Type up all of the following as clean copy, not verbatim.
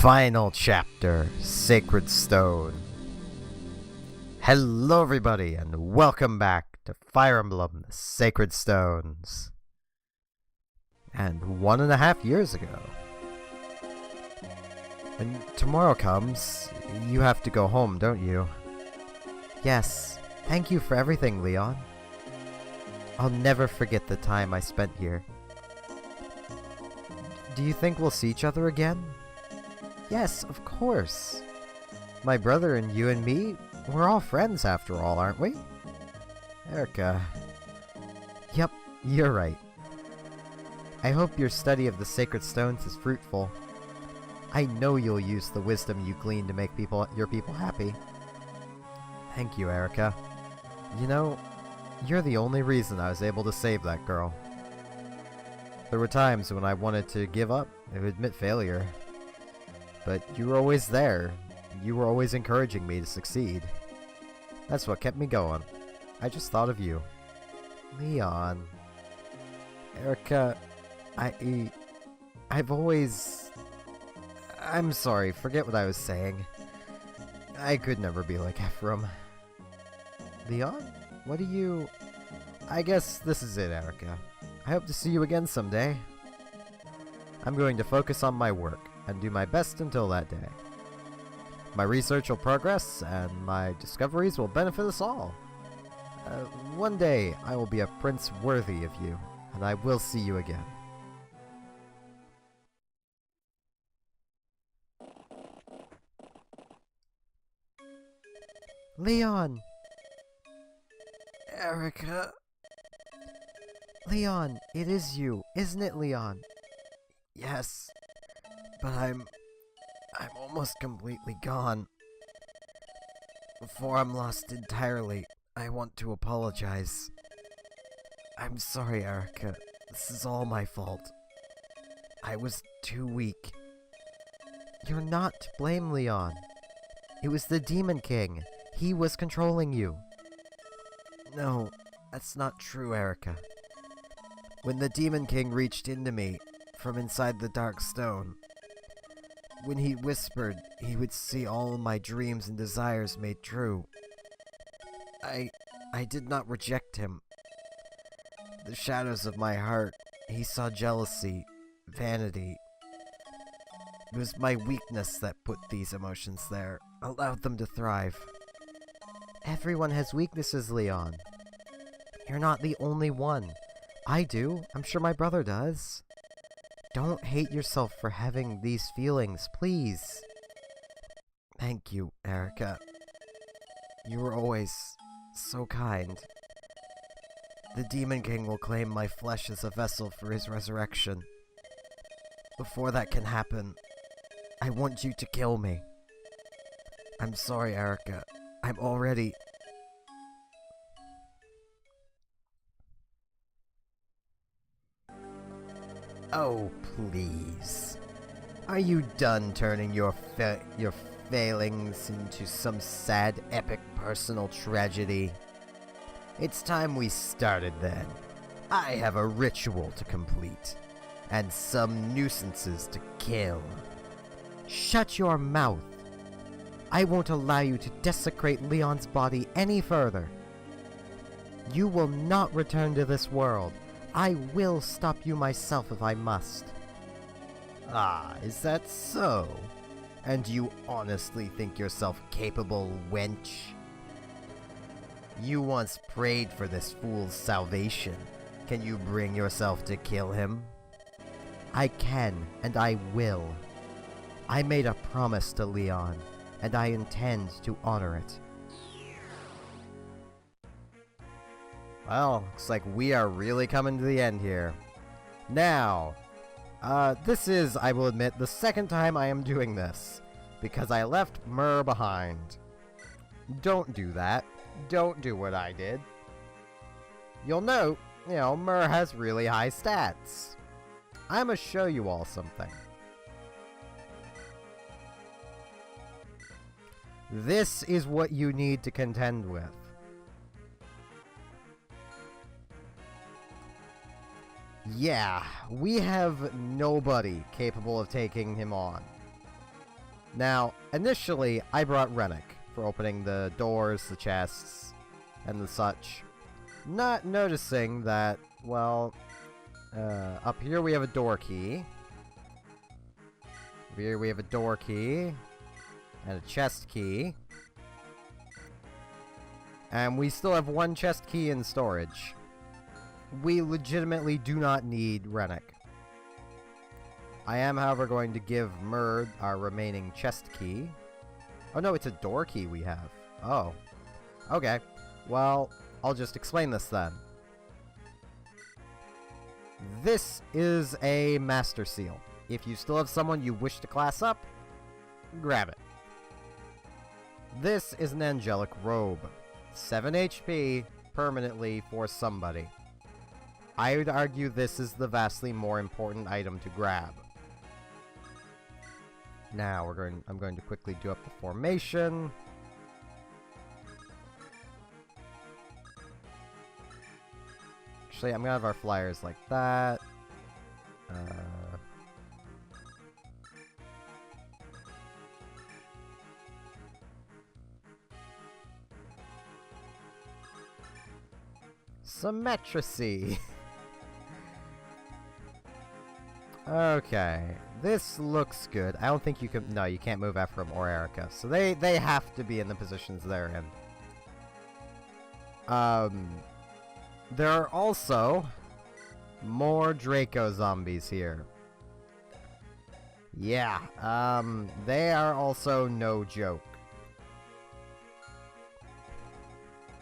Final chapter, Sacred Stone. Hello everybody and welcome back to Fire Emblem, the Sacred Stones. And 1.5 years ago. When tomorrow comes, you have to go home, don't you? Yes, thank you for everything, Leon. I'll never forget the time I spent here. Do you think we'll see each other again? Yes, of course. My brother and you and me, we're all friends after all, aren't we? Erica. Yep, you're right. I hope your study of the Sacred Stones is fruitful. I know you'll use the wisdom you glean to make your people happy. Thank you, Erica. You know, you're the only reason I was able to save that girl. There were times when I wanted to give up and admit failure. But you were always there. You were always encouraging me to succeed. That's what kept me going. I just thought of you. Leon. Erica, I've always... I'm sorry, forget what I was saying. I could never be like Ephraim. Leon? What do you... I guess this is it, Erica. I hope to see you again someday. I'm going to focus on my work and do my best until that day. My research will progress, and my discoveries will benefit us all. One day, I will be a prince worthy of you, and I will see you again. Leon! Erica... Leon, it is you, isn't it, Leon? Yes, but I'm almost completely gone. Before I'm lost entirely, I want to apologize. I'm sorry, Erica. This is all my fault. I was too weak. You're not to blame, Leon. It was the Demon King. He was controlling you. No, that's not true, Erica. When the Demon King reached into me from inside the Dark Stone, when he whispered, he would see all of my dreams and desires made true. I did not reject him. The shadows of my heart, he saw jealousy, vanity. It was my weakness that put these emotions there, allowed them to thrive. Everyone has weaknesses, Leon. You're not the only one. I do. I'm sure my brother does. Don't hate yourself for having these feelings, please. Thank you, Erica. You were always so kind. The Demon King will claim my flesh as a vessel for his resurrection. Before that can happen, I want you to kill me. I'm sorry, Erica. I'm already... Oh, please. Are you done turning your failings into some sad, epic personal tragedy? It's time we started then. I have a ritual to complete, and some nuisances to kill. Shut your mouth. I won't allow you to desecrate Leon's body any further. You will not return to this world. I will stop you myself if I must. Ah, is that so? And you honestly think yourself capable, wench? You once prayed for this fool's salvation. Can you bring yourself to kill him? I can, and I will. I made a promise to Leon, and I intend to honor it. Well, looks like we are really coming to the end here. Now, this is, I will admit, the second time I am doing this, because I left Myrrh behind. Don't do that. Don't do what I did. You'll note, Myrrh has really high stats. I'm gonna show you all something. This is what you need to contend with. Yeah, we have nobody capable of taking him on. Now, initially, I brought Rennick for opening the doors, the chests, and the such. Not noticing that, well, up here we have a door key. Over here we have a door key. And a chest key. And we still have one chest key in storage. We legitimately do not need Rennick. I am, however, going to give Murd our remaining chest key. Oh no, it's a door key we have. Oh. Okay. Well, I'll just explain this then. This is a Master Seal. If you still have someone you wish to class up, grab it. This is an Angelic Robe. 7 HP permanently for somebody. I would argue this is the vastly more important item to grab. Now I'm going to quickly do up the formation. Actually, I'm gonna have our flyers like that. Symmetry. Okay, this looks good. I don't think you can. No, you can't move Ephraim or Erica, so they have to be in the positions they're in. There are also more Draco zombies here. Yeah, they are also no joke.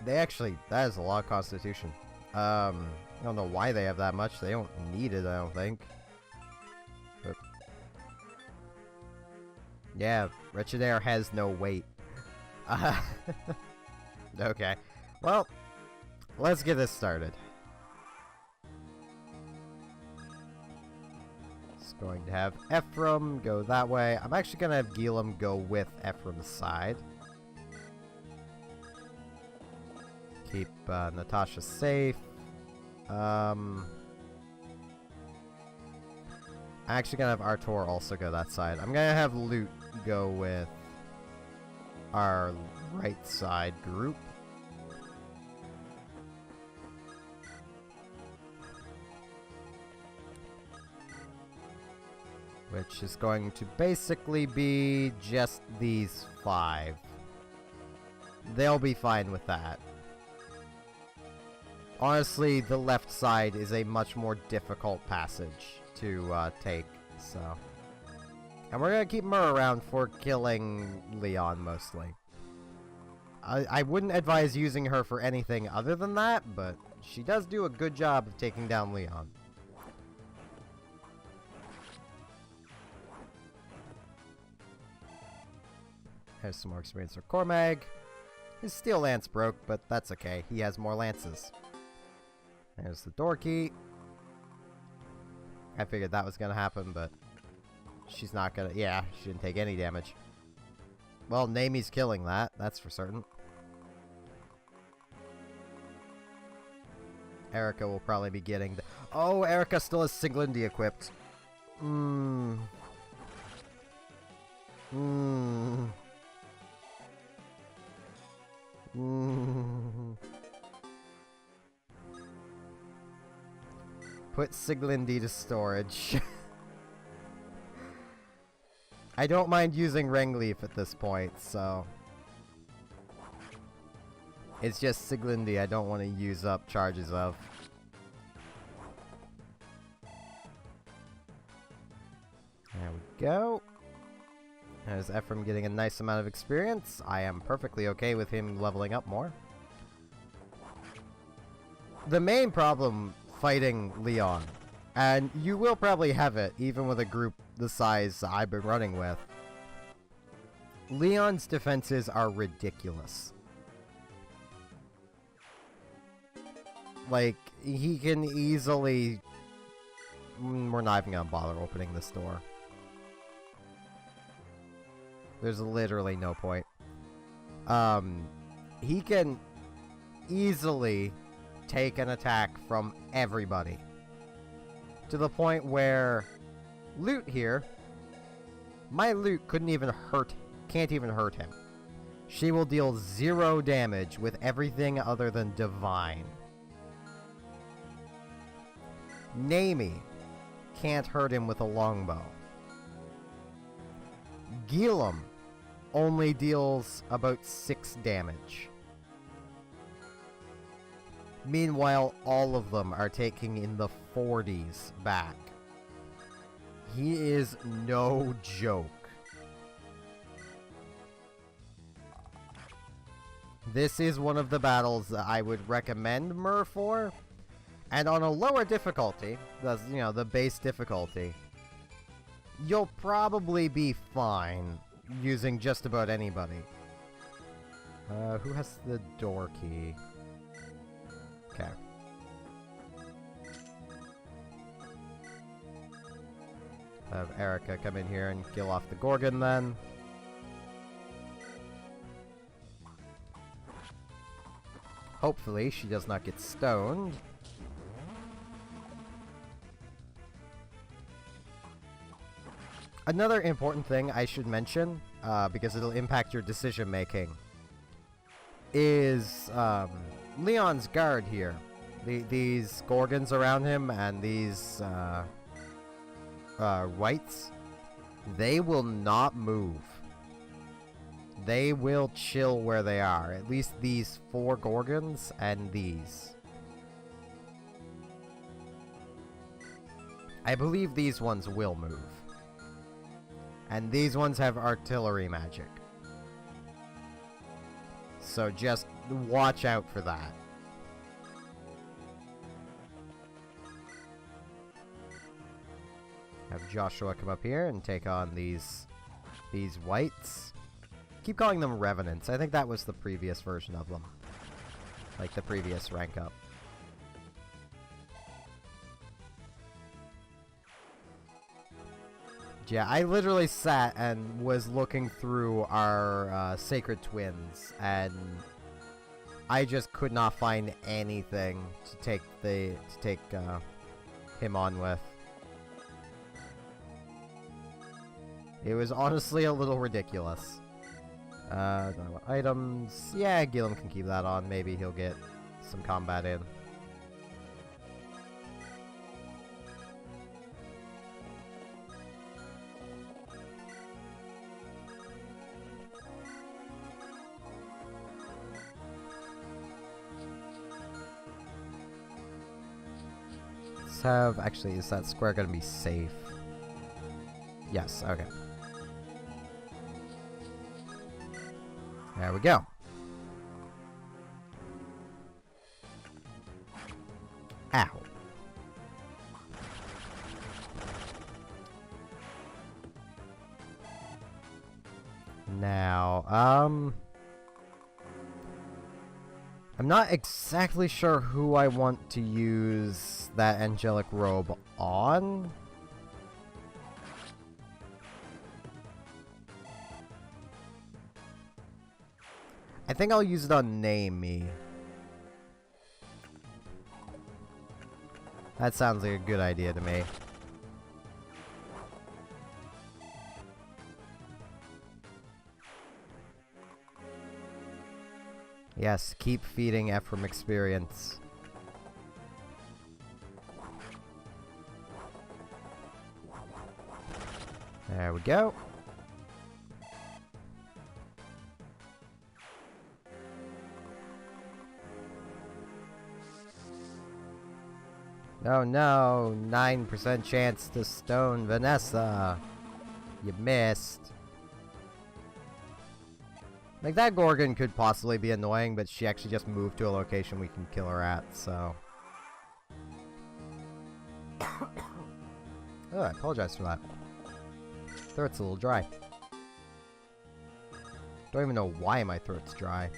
They actually, that is a lot of Constitution. I don't know why they have that much. They don't need it, I don't think. But yeah, Wretched Air has no weight. Okay. Well, let's get this started. It's going to have Ephraim go that way. I'm actually going to have Gilem go with Ephraim's side. Keep Natasha safe. I'm actually gonna have Artur also go that side. I'm gonna have Loot go with our right side group. Which is going to basically be just these 5. They'll be fine with that. Honestly, the left side is a much more difficult passage to take, so. And we're gonna keep Mur around for killing Leon, mostly. I wouldn't advise using her for anything other than that, but she does do a good job of taking down Leon. There's some more experience for Cormag. His steel lance broke, but that's okay. He has more lances. There's the door key. I figured that was gonna happen, but she's not gonna. Yeah, she didn't take any damage. Well, Nami's killing that. That's for certain. Erica will probably be getting the. Oh, Erica still has Siglindi equipped. Put Siglindi to storage. I don't mind using Rengleaf at this point, so. It's just Siglindi I don't want to use up charges of. There we go. There's Ephraim getting a nice amount of experience. I am perfectly okay with him leveling up more. The main problem fighting Leon, and you will probably have it even with a group the size I've been running with, Leon's defenses are ridiculous. Like, he can easily... We're not even gonna bother opening this door. There's literally no point. He can easily take an attack from everybody. To the point where Loot here My loot can't even hurt him. She will deal 0 damage with everything other than divine. Naomi can't hurt him with a longbow. Gilum only deals about 6 damage. Meanwhile, all of them are taking in the 40s back. He is no joke. This is one of the battles that I would recommend Myrrh for. And on a lower difficulty, the base difficulty, you'll probably be fine using just about anybody. Who has the door key? Okay. Have Erica come in here and kill off the Gorgon then. Hopefully she does not get stoned. Another important thing I should mention, because it'll impact your decision making, is Leon's guard here. These Gorgons around him and these whites, they will not move. They will chill where they are. At least these 4 Gorgons and these. I believe these ones will move. And these ones have artillery magic. So just watch out for that. Have Joshua come up here and take on these whites. Keep calling them revenants. I think that was the previous version of them. Like the previous rank up. Yeah, I literally sat and was looking through our Sacred Twins, and I just could not find anything to take him on with. It was honestly a little ridiculous. Don't know what items. Yeah, Gilum can keep that on. Maybe he'll get some combat in. Let's have... Actually, is that square gonna be safe? Yes, okay. There we go. Ow. Now, I'm not exactly sure who I want to use that angelic robe on. I think I'll use it on Naomi. That sounds like a good idea to me. Yes, keep feeding Ephraim experience. There we go. Oh no, 9% chance to stone Vanessa. You missed. Like, that Gorgon could possibly be annoying, but she actually just moved to a location we can kill her at, so... Oh, I apologize for that. Throat's a little dry. Don't even know why my throat's dry.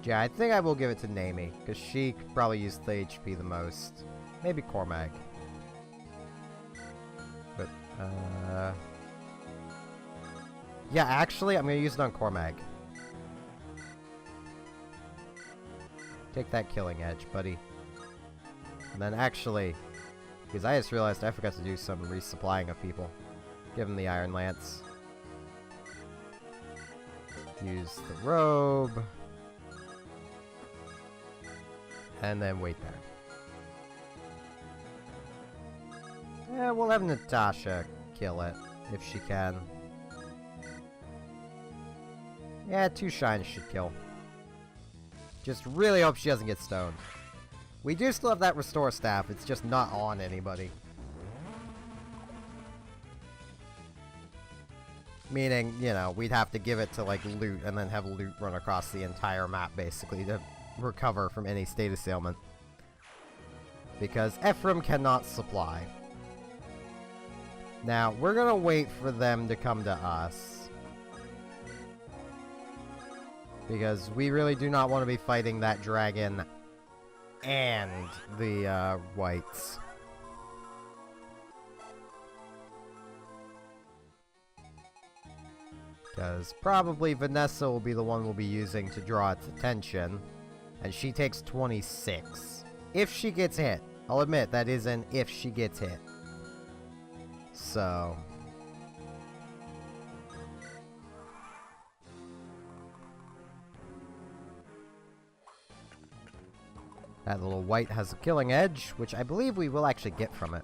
Yeah, I think I will give it to Naomi, because she could probably use the HP the most. Maybe Cormag. But, yeah, actually, I'm gonna use it on Cormag. Take that killing edge, buddy. And then actually, Because I just realized I forgot to do some resupplying of people. Give them the Iron Lance. Use the robe. And then wait there. Yeah, we'll have Natasha kill it, if she can. Yeah, 2 shines should kill. Just really hope she doesn't get stoned. We do still have that restore staff, it's just not on anybody. Meaning, you know, we'd have to give it to, like, Loot, and then have Loot run across the entire map, basically, to recover from any status ailment. Because Ephraim cannot supply. Now, we're gonna wait for them to come to us. Because we really do not want to be fighting that dragon and the, whites. Because probably Vanessa will be the one we'll be using to draw its attention. And she takes 26. If she gets hit. I'll admit, that is an if she gets hit. So... that little white has a killing edge, which I believe we will actually get from it.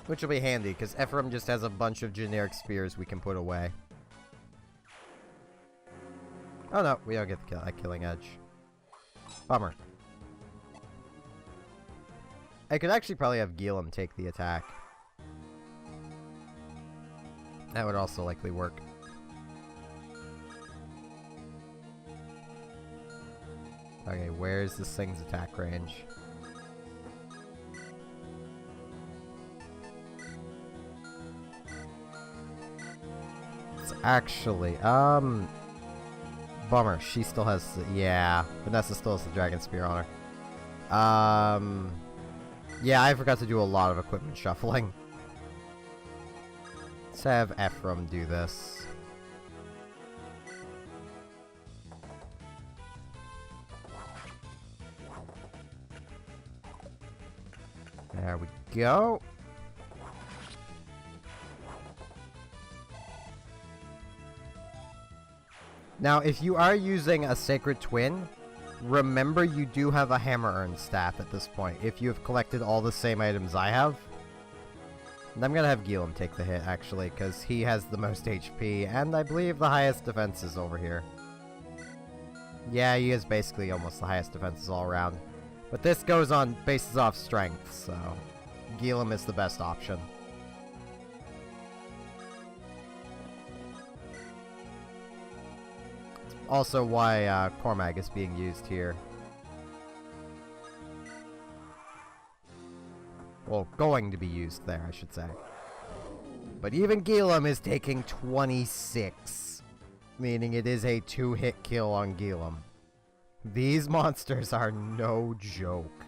Which will be handy, because Ephraim just has a bunch of generic spears we can put away. Oh no, we don't get the killing edge. Bummer. I could actually probably have Gilum take the attack. That would also likely work. Okay, where's this thing's attack range? It's actually, bummer, she still has the, yeah, Vanessa still has the Dragon Spear on her. Yeah, I forgot to do a lot of equipment shuffling. Let's have Ephraim do this. There we go. Now, if you are using a Sacred Twin, remember you do have a Hammer Urn staff at this point, if you have collected all the same items I have. And I'm gonna have Gilum take the hit, actually, because he has the most HP, and I believe the highest defenses over here. Yeah, he is basically almost the highest defenses all around. But this goes on basis off strength, so Gilum is the best option. Also why Cormag is being used here. Well, going to be used there, I should say. But even Gilum is taking 26. Meaning it is a 2-hit kill on Gilum. These monsters are no joke.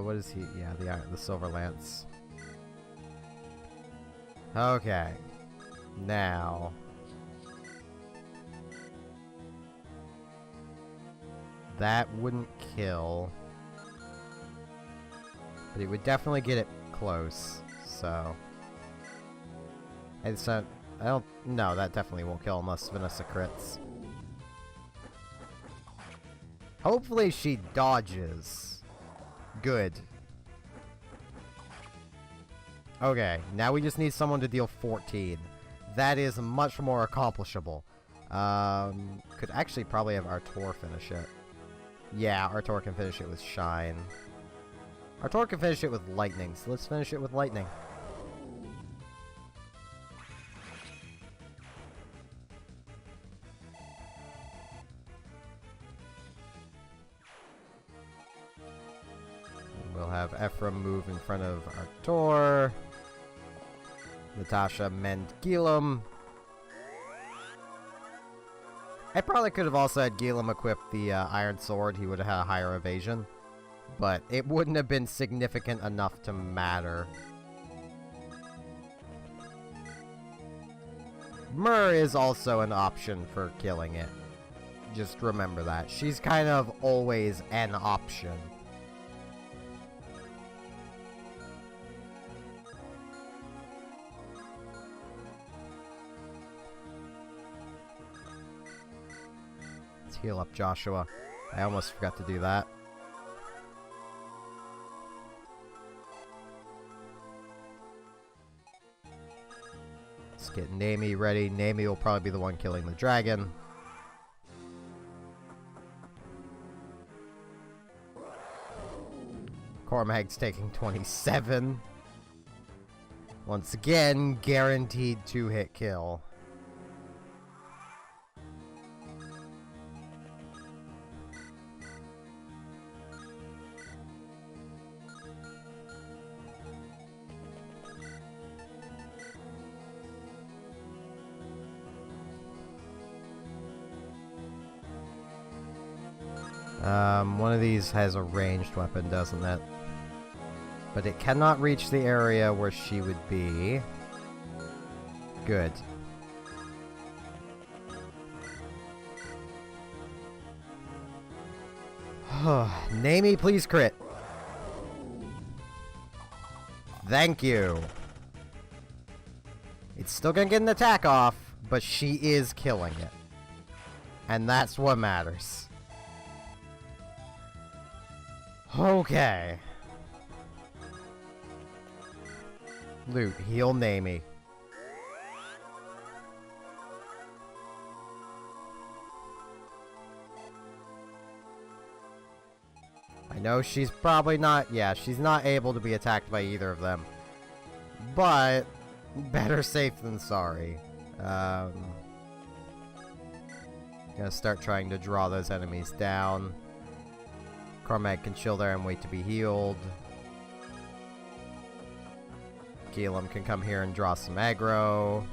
What is he? Yeah, the Silver Lance. Okay. Now. That wouldn't kill. But it would definitely get it close, so. And so, I don't. No, that definitely won't kill unless Vanessa crits. Hopefully she dodges. Good. Okay, now we just need someone to deal 14. That is much more accomplishable. Could actually probably have Artur finish it. Yeah, Artur can finish it with Shine. Artur can finish it with Lightning, so let's finish it with Lightning. We'll have Ephraim move in front of Artur. Natasha mend Gilum. I probably could have also had Gilum equip the Iron Sword. He would have had a higher evasion. But it wouldn't have been significant enough to matter. Myrrh is also an option for killing it. Just remember that. She's kind of always an option. Let's heal up Joshua. I almost forgot to do that. Let's get Nami ready. Nami will probably be the one killing the dragon. Cormag's taking 27. Once again, guaranteed 2-hit kill. One of these has a ranged weapon, doesn't it? But it cannot reach the area where she would be. Good. Nami, please crit. Thank you. It's still gonna get an attack off, but she is killing it. And that's what matters. Okay. Loot, heal Nami. I know she's probably not, yeah, she's not able to be attacked by either of them. But, better safe than sorry. Gonna start trying to draw those enemies down. Cormag can chill there and wait to be healed. Gilum can come here and draw some aggro.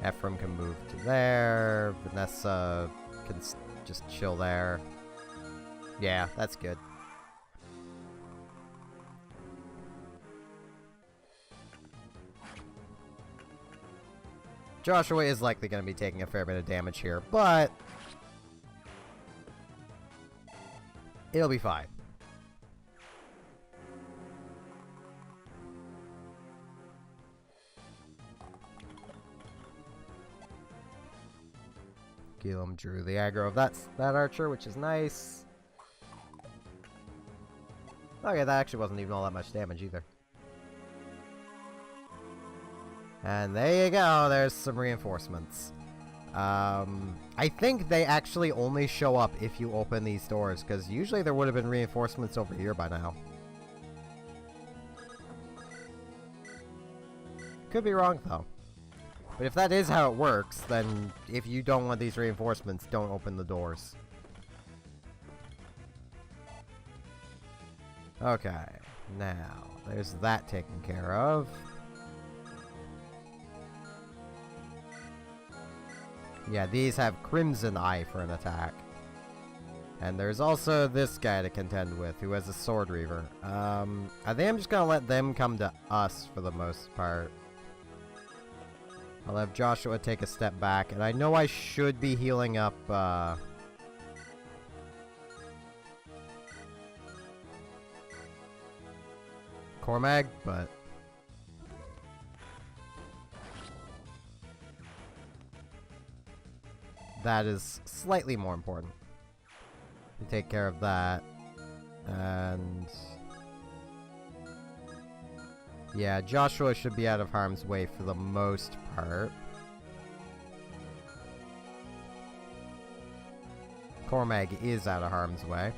Ephraim can move to there. Vanessa can just chill there. Yeah, that's good. Joshua is likely going to be taking a fair bit of damage here, but it'll be fine. Gilum drew the aggro of that archer, which is nice. Okay, that actually wasn't even all that much damage either. And there you go, there's some reinforcements. I think they actually only show up if you open these doors, because usually there would have been reinforcements over here by now. Could be wrong, though. But if that is how it works, then if you don't want these reinforcements, don't open the doors. Okay, now, there's that taken care of. Yeah, these have Crimson Eye for an attack. And there's also this guy to contend with, who has a Sword Reaver. I think I'm just gonna let them come to us for the most part. I'll have Joshua take a step back, and I know I should be healing up, Cormag, but that is slightly more important. We take care of that. And yeah, Joshua should be out of harm's way for the most part. Cormag is out of harm's way.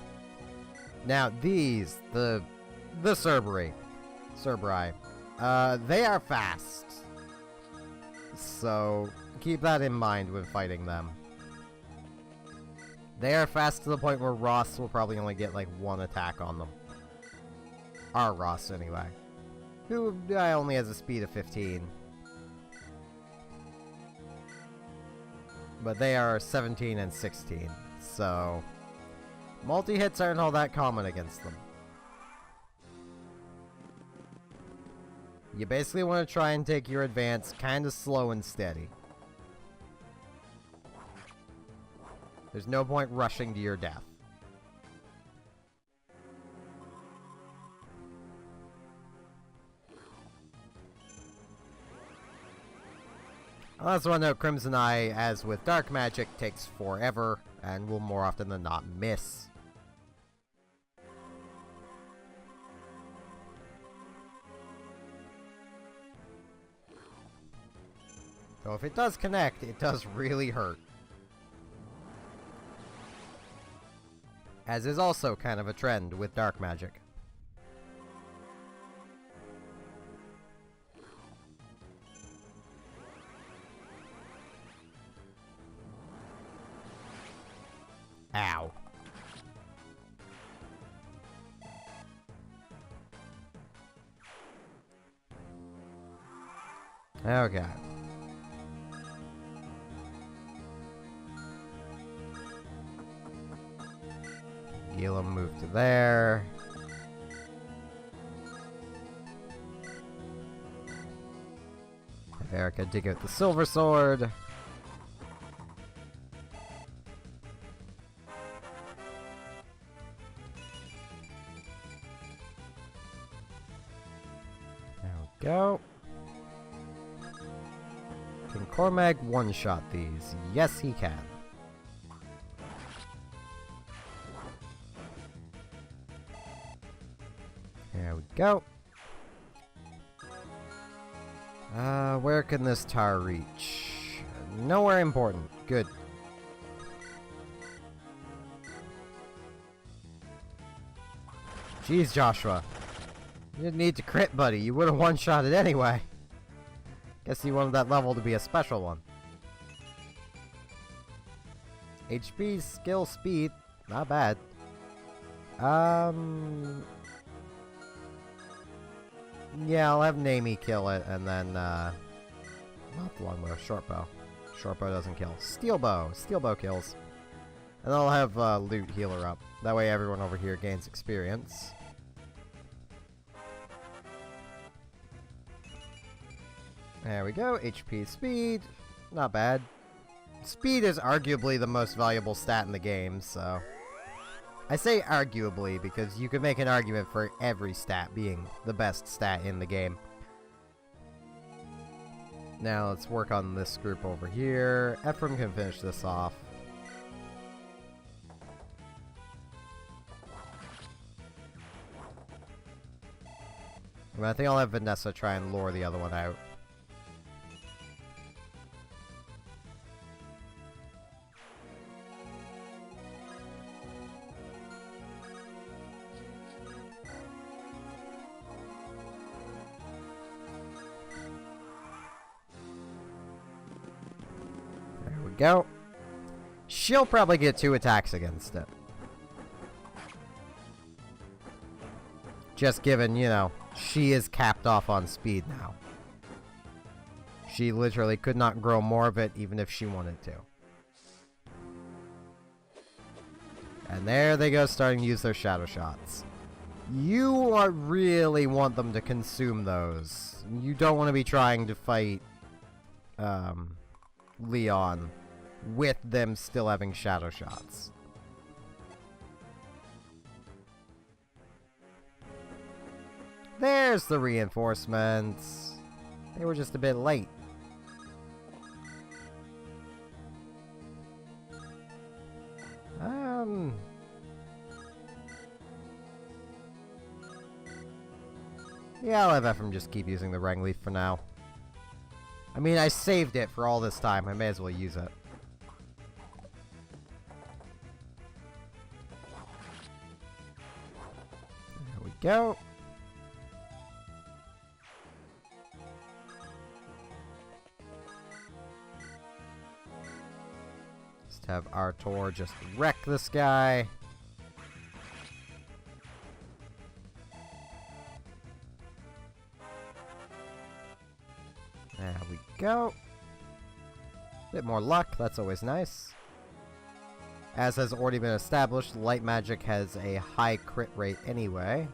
Now these, the Cerberi, they are fast. So keep that in mind when fighting them. They are fast to the point where Ross will probably only get like one attack on them. Our Ross, anyway. Who only has a speed of 15. But they are 17 and 16, so multi-hits aren't all that common against them. You basically want to try and take your advance kind of slow and steady. There's no point rushing to your death. I also want to note Crimson Eye, as with Dark Magic, takes forever and will more often than not miss. So if it does connect, it does really hurt. As is also kind of a trend with Dark Magic. Ow. Okay. Elam move to there. Have Erica dig out the silver sword. There we go. Can Cormag one-shot these? Yes, he can. There we go. Where can this tower reach? Nowhere important. Good. Jeez, Joshua. You didn't need to crit, buddy. You would have one-shot it anyway. Guess you wanted that level to be a special one. HP, skill, speed. Not bad. Yeah, I'll have Namie kill it, and then, not the longbow, short bow. Short bow doesn't kill. Steel bow kills. And I'll have, Loot healer up. That way everyone over here gains experience. There we go, HP, speed. Not bad. Speed is arguably the most valuable stat in the game, so... I say arguably because you could make an argument for every stat being the best stat in the game. Now let's work on this group over here. Ephraim can finish this off. I think I'll have Vanessa try and lure the other one out. Go. She'll probably get 2 attacks against it. Just given, you know, she is capped off on speed now. She literally could not grow more of it even if she wanted to. And there they go, starting to use their shadow shots. You really want them to consume those. You don't want to be trying to fight Leon with them still having shadow shots. There's the reinforcements. They were just a bit late. Yeah, I'll have Ephraim just keep using the Rang Leaf for now. I mean, I saved it for all this time. I may as well use it. There we go. Just have Artor just wreck this guy. There we go. Bit more luck, that's always nice. As has already been established, light magic has a high crit rate anyway.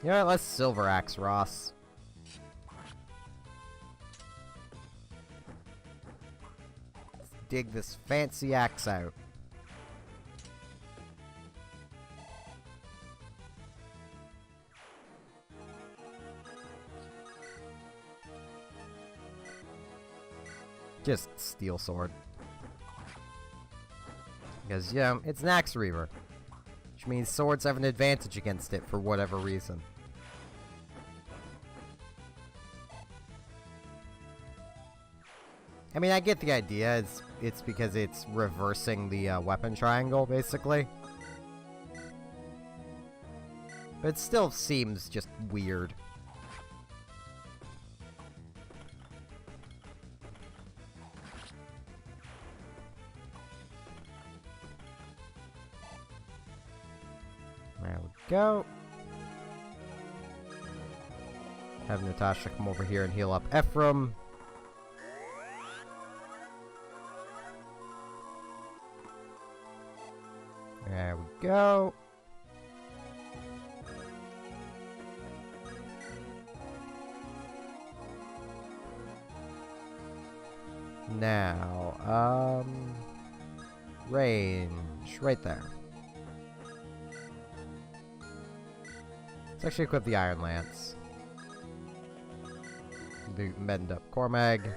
You know what, let's Silver Axe Ross. Let's dig this fancy axe out. Just steel sword. Because, yeah, it's an axe reaver. Which means swords have an advantage against it for whatever reason. I mean, I get the idea. It's because it's reversing the weapon triangle, basically. But it still seems just weird. There we go. Have Natasha come over here and heal up Ephraim. There we go. Now, range right there. Let's actually equip the Iron Lance. The mend up Cormag.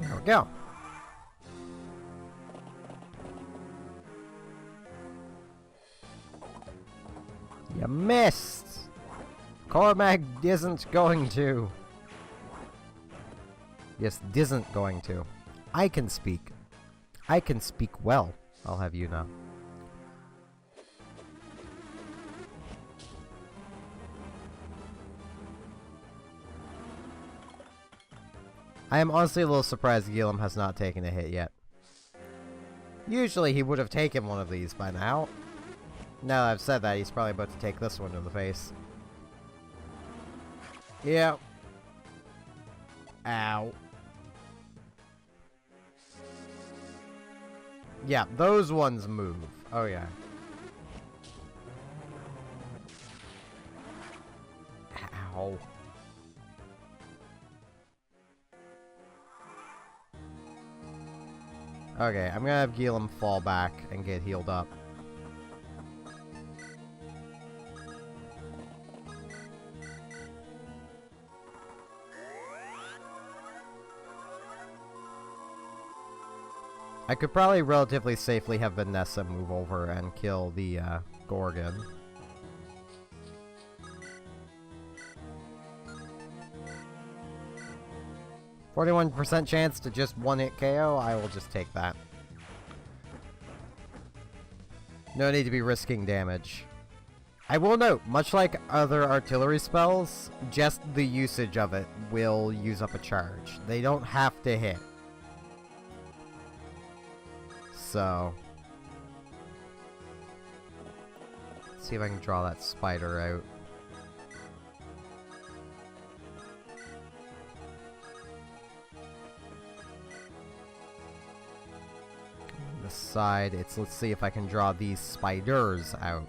There we go. You missed! Cormag isn't going to. Yes, isn't going to. I can speak. I can speak well, I'll have you know. I am honestly a little surprised Gilliam has not taken a hit yet. Usually he would have taken one of these by now. Now that I've said that, he's probably about to take this one to the face. Yep. Ow. Yeah, those ones move. Oh yeah. Ow. Okay, I'm gonna have Gilliam fall back and get healed up. I could probably relatively safely have Vanessa move over and kill the Gorgon. %41 chance to just one-hit KO, I will just take that. No need to be risking damage. I will note, much like other artillery spells, just the usage of it will use up a charge. They don't have to hit. So, let's see if I can draw that spider out. On the side, let's see if I can draw these spiders out.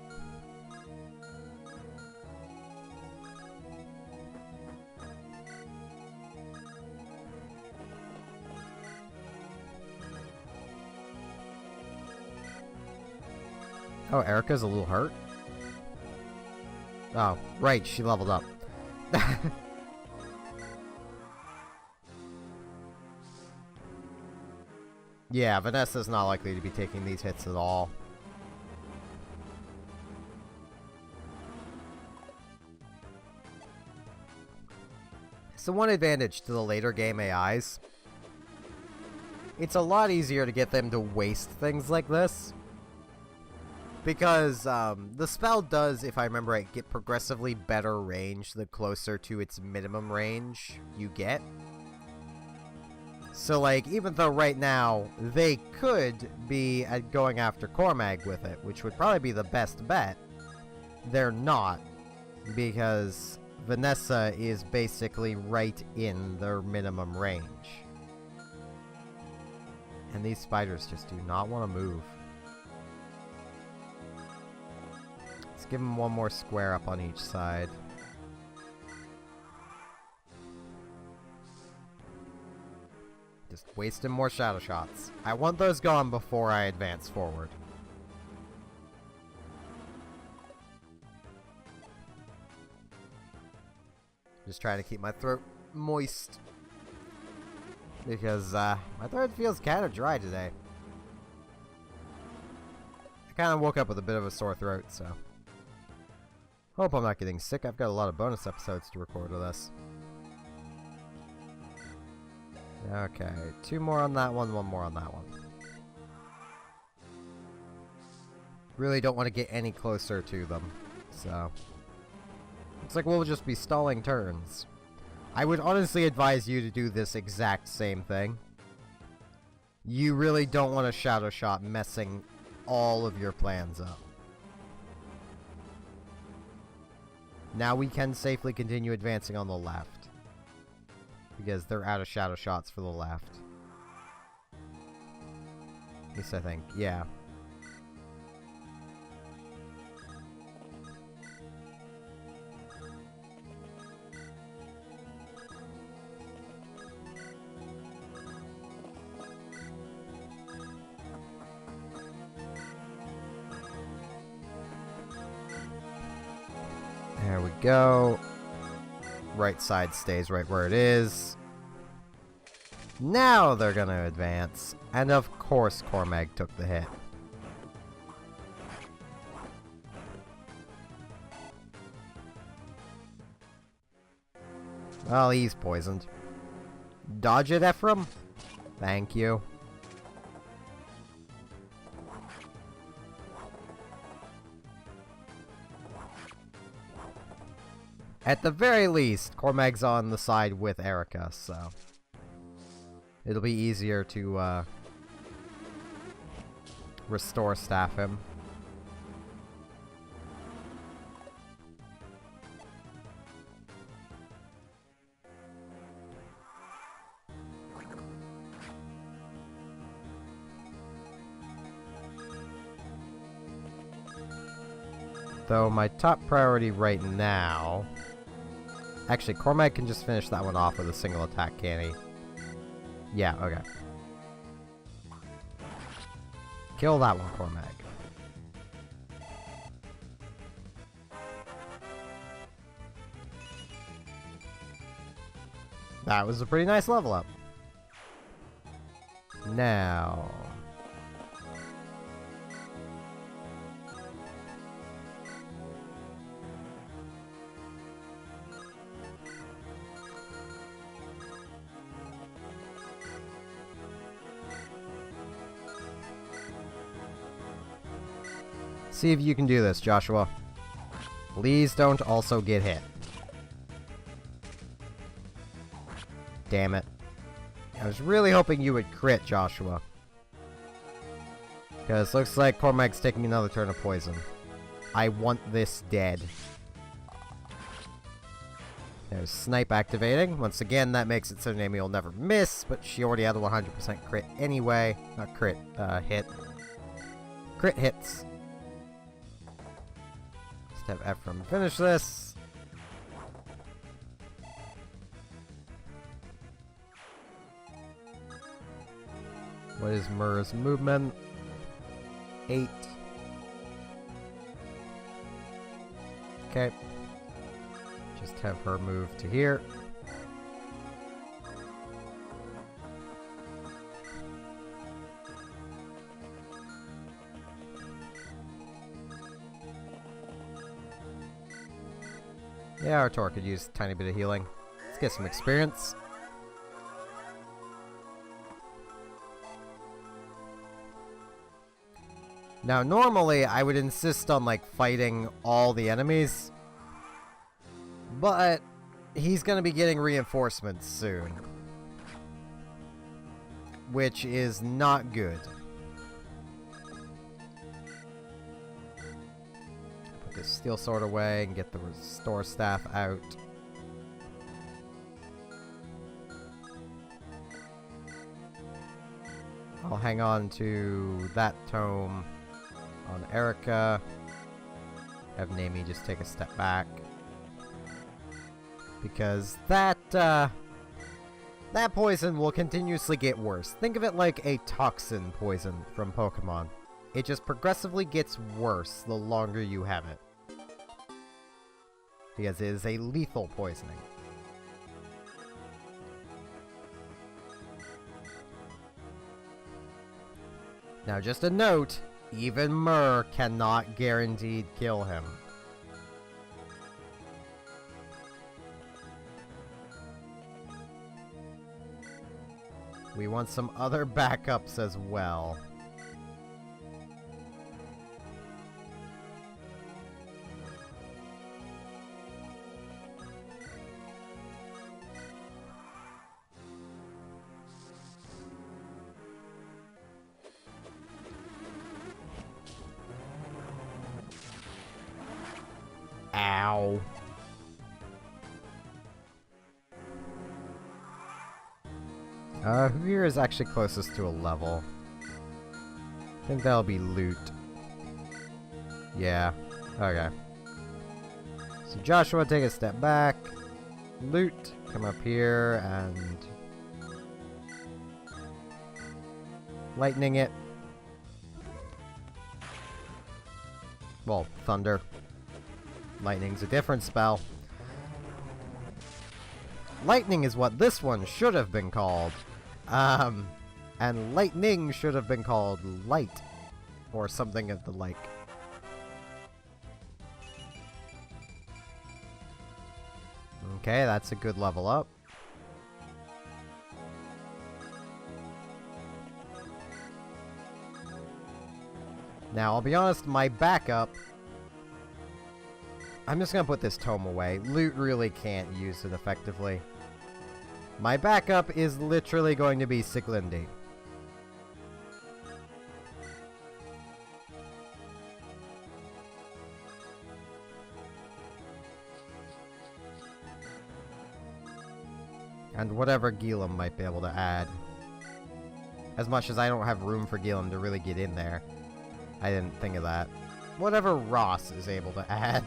Oh, Erica's a little hurt? Oh, right, she leveled up. Yeah, Vanessa's not likely to be taking these hits at all. So one advantage to the later game AIs, it's a lot easier to get them to waste things like this. Because the spell does, if I remember right, get progressively better range the closer to its minimum range you get. So, like, even though right now they could be going after Cormag with it, which would probably be the best bet, they're not, because Vanessa is basically right in their minimum range. And these spiders just do not want to move. Let's give them one more square up on each side. Just wasting more shadow shots. I want those gone before I advance forward. Just trying to keep my throat moist. Because my throat feels kind of dry today. I kind of woke up with a bit of a sore throat, so... Hope I'm not getting sick. I've got a lot of bonus episodes to record with this. Okay, 2 more on that one, 1 more on that one. Really don't want to get any closer to them, so... Looks like we'll just be stalling turns. I would honestly advise you to do this exact same thing. You really don't want a shadow shot messing all of your plans up. Now we can safely continue advancing on the left. Because they're out of shadow shots for the left. At least I think, yeah. There we go. Right side stays right where it is. Now they're gonna advance. And of course Cormag took the hit. Well, he's poisoned. Dodge it, Ephraim. Thank you. At the very least, Cormag's on the side with Erica, so... It'll be easier to, restore staff him. Though my top priority right now... Actually, Cormag can just finish that one off with a single attack, can he? Yeah, okay. Kill that one, Cormag. That was a pretty nice level up. Now... See if you can do this, Joshua. Please don't also get hit. Damn it. I was really hoping you would crit, Joshua. Because looks like Cormag's taking another turn of poison. I want this dead. There's Snipe activating. Once again, that makes it so Naomi will never miss, but she already had a 100% crit anyway. Not crit, hit. Crit hits. Have Ephraim finish this. What is Murr's movement? 8. Okay. Just have her move to here. Yeah, our Tor could use a tiny bit of healing. Let's get some experience. Now, normally, I would insist on, like, fighting all the enemies. But, he's gonna be getting reinforcements soon. Which is not good. Put this steel sword away and get the restore staff out. I'll hang on to that tome on Erica. Have Nami just take a step back. Because that poison will continuously get worse. Think of it like a toxin poison from Pokemon. It just progressively gets worse the longer you have it. Because it is a lethal poisoning. Now just a note, even Myrrh cannot guaranteed kill him. We want some other backups as well. Ow. Who here is actually closest to a level? I think that'll be loot. Yeah. Okay. So Joshua, take a step back. Loot. Come up here and... lightning it. Well, thunder. Lightning's a different spell. Lightning is what this one should have been called. And lightning should have been called light. Or something of the like. Okay, that's a good level up. Now, I'll be honest, my backup... I'm just gonna put this tome away. Loot really can't use it effectively. My backup is literally going to be Siglindi. And whatever Gilum might be able to add. As much as I don't have room for Gilum to really get in there. I didn't think of that. Whatever Ross is able to add.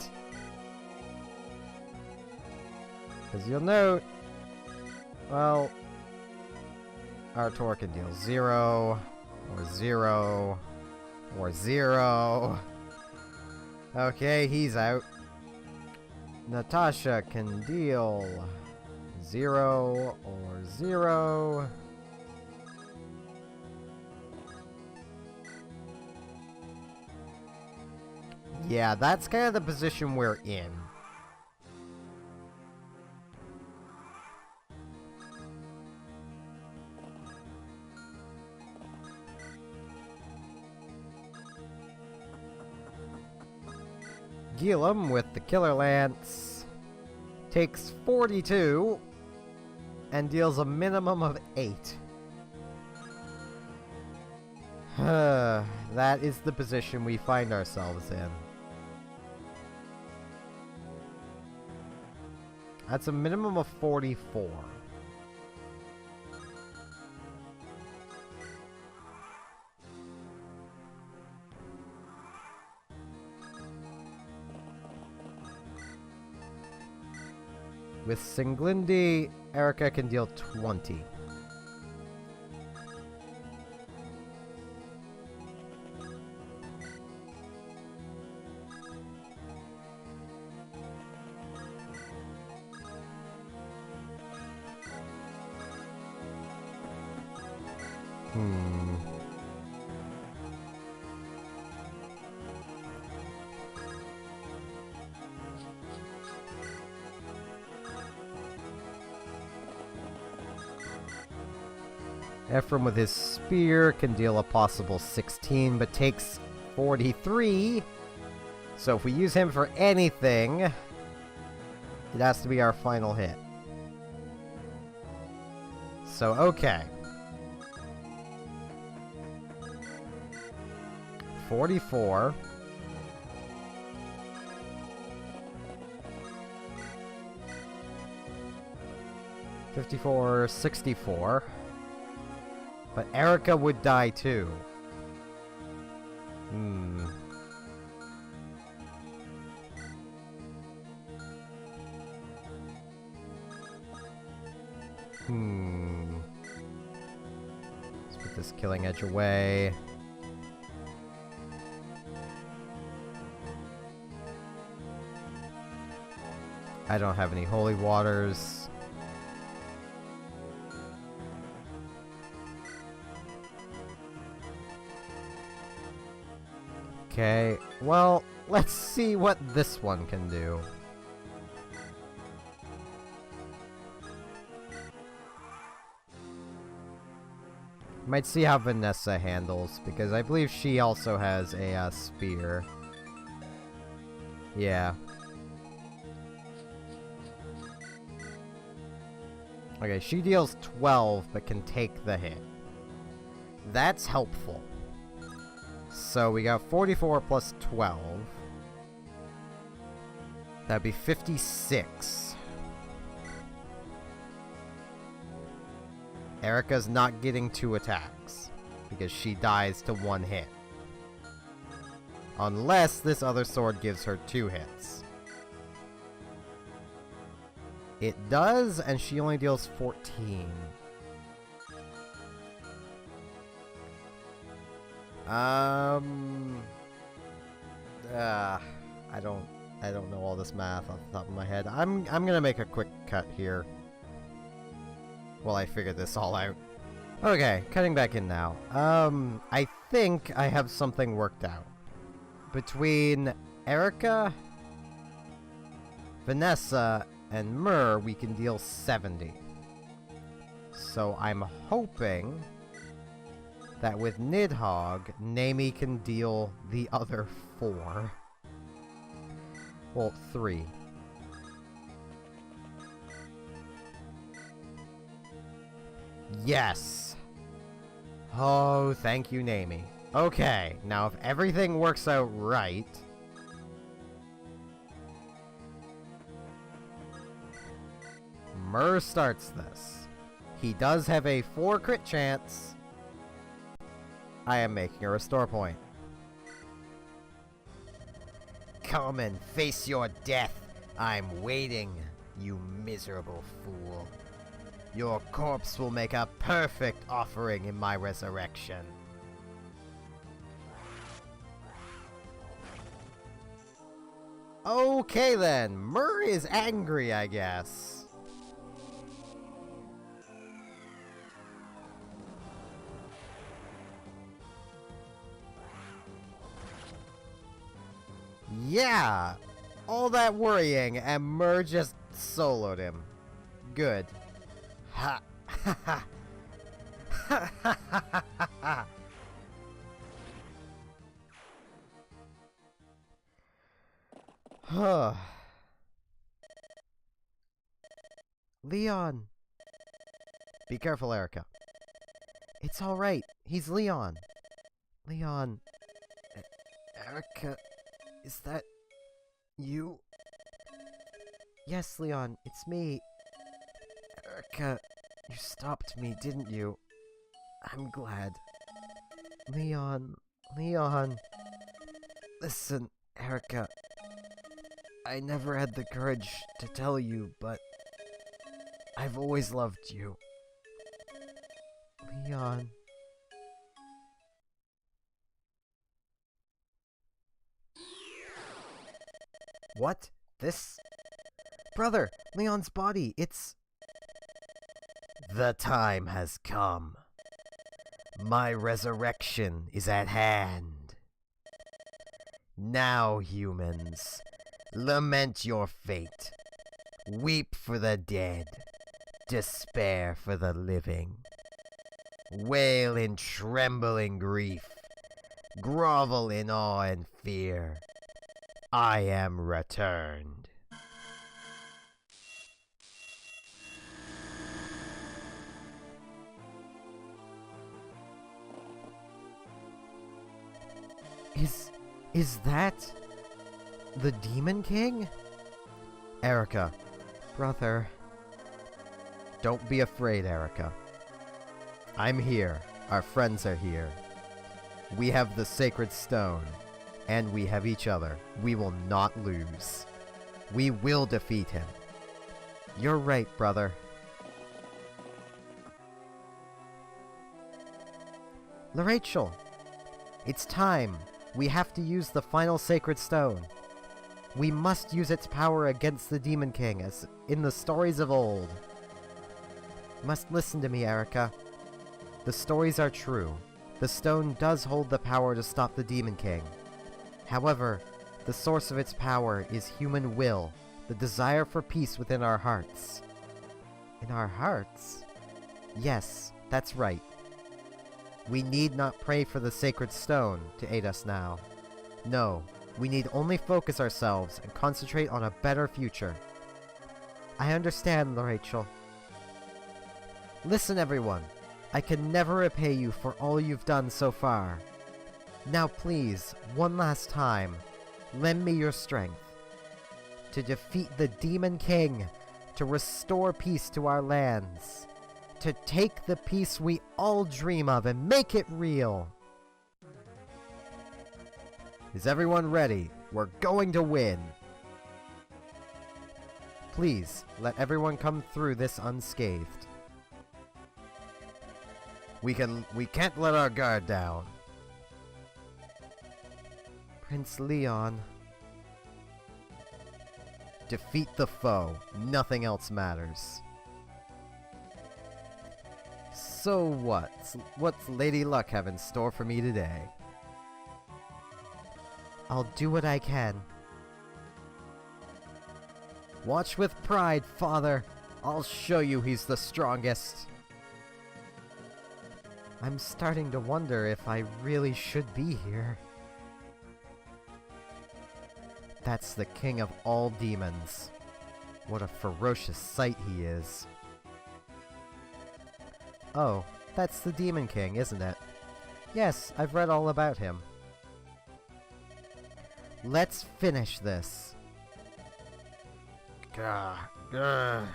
Because you'll note, well, Artor can deal 0, or 0, or 0. Okay, he's out. Natasha can deal 0, or 0. Yeah, that's kind of the position we're in. Gilum with the Killer Lance takes 42 and deals a minimum of 8. That is the position we find ourselves in. That's a minimum of 44. With Siglindi, Erica can deal 20. Ephraim with his spear can deal a possible 16, but takes 43. So if we use him for anything, it has to be our final hit. So, okay. 44. 54, 64. But Erica would die too. Hmm. Let's put this killing edge away. I don't have any holy waters. Okay, well, let's see what this one can do. Might see how Vanessa handles, because I believe she also has a spear. Yeah. Okay, she deals 12, but can take the hit. That's helpful. So we got 44 plus 12. That'd be 56. Erica's not getting 2 attacks, because she dies to 1 hit. Unless this other sword gives her 2 hits. It does, and she only deals 14. I don't know all this math off the top of my head. I'm gonna make a quick cut here while I figure this all out. Okay, cutting back in now. I think I have something worked out. Between Erica, Vanessa, and Myrrh, we can deal 70. So I'm hoping that with Nidhogg, Nami can deal the other 4. Well, 3. Yes! Oh, thank you, Nami. Okay, now if everything works out right... Myrrh starts this. He does have a 4 crit chance. I am making a restore point. Come and face your death. I'm waiting, you miserable fool. Your corpse will make a perfect offering in my resurrection. Okay then, Myrrh is angry, I guess. Yeah! All that worrying, and Myrrh just soloed him. Good. Ha! Ha ha! Ha ha ha ha ha! Huh. Leon! Be careful, Erica. It's alright. He's Leon. Leon. Erica... Is that... you? Yes, Leon, it's me. Erica, you stopped me, didn't you? I'm glad. Leon... Leon... Listen, Erica. I never had the courage to tell you, but... I've always loved you. Leon... What? This? Brother, Leon's body, it's... The time has come. My resurrection is at hand. Now, humans, lament your fate. Weep for the dead. Despair for the living. Wail in trembling grief. Grovel in awe and fear. I am returned. Is that the Demon King? Erica, brother, Don't be afraid, Erica. I'm here. Our friends are here. We have the sacred stone. And we have each other. We will not lose. We will defeat him. You're right, brother. Rachel, it's time. We have to use the final sacred stone. We must use its power against the Demon King, as in the stories of old. You must listen to me, Erica. The stories are true. The stone does hold the power to stop the Demon King. However, the source of its power is human will, the desire for peace within our hearts. In our hearts? Yes, that's right. We need not pray for the sacred stone to aid us now. No, we need only focus ourselves and concentrate on a better future. I understand, Rachel. Listen, everyone. I can never repay you for all you've done so far. Now please, one last time, lend me your strength. To defeat the Demon King, to restore peace to our lands, to take the peace we all dream of and make it real. Is everyone ready? We're going to win. Please, let everyone come through this unscathed. We can't let our guard down. Prince Leon. Defeat the foe. Nothing else matters. So what's Lady Luck have in store for me today? I'll do what I can. Watch with pride, Father. I'll show you he's the strongest. I'm starting to wonder if I really should be here. That's the king of all demons. What a ferocious sight he is. Oh, that's the Demon King, isn't it? Yes, I've read all about him. Let's finish this. Gah, gah.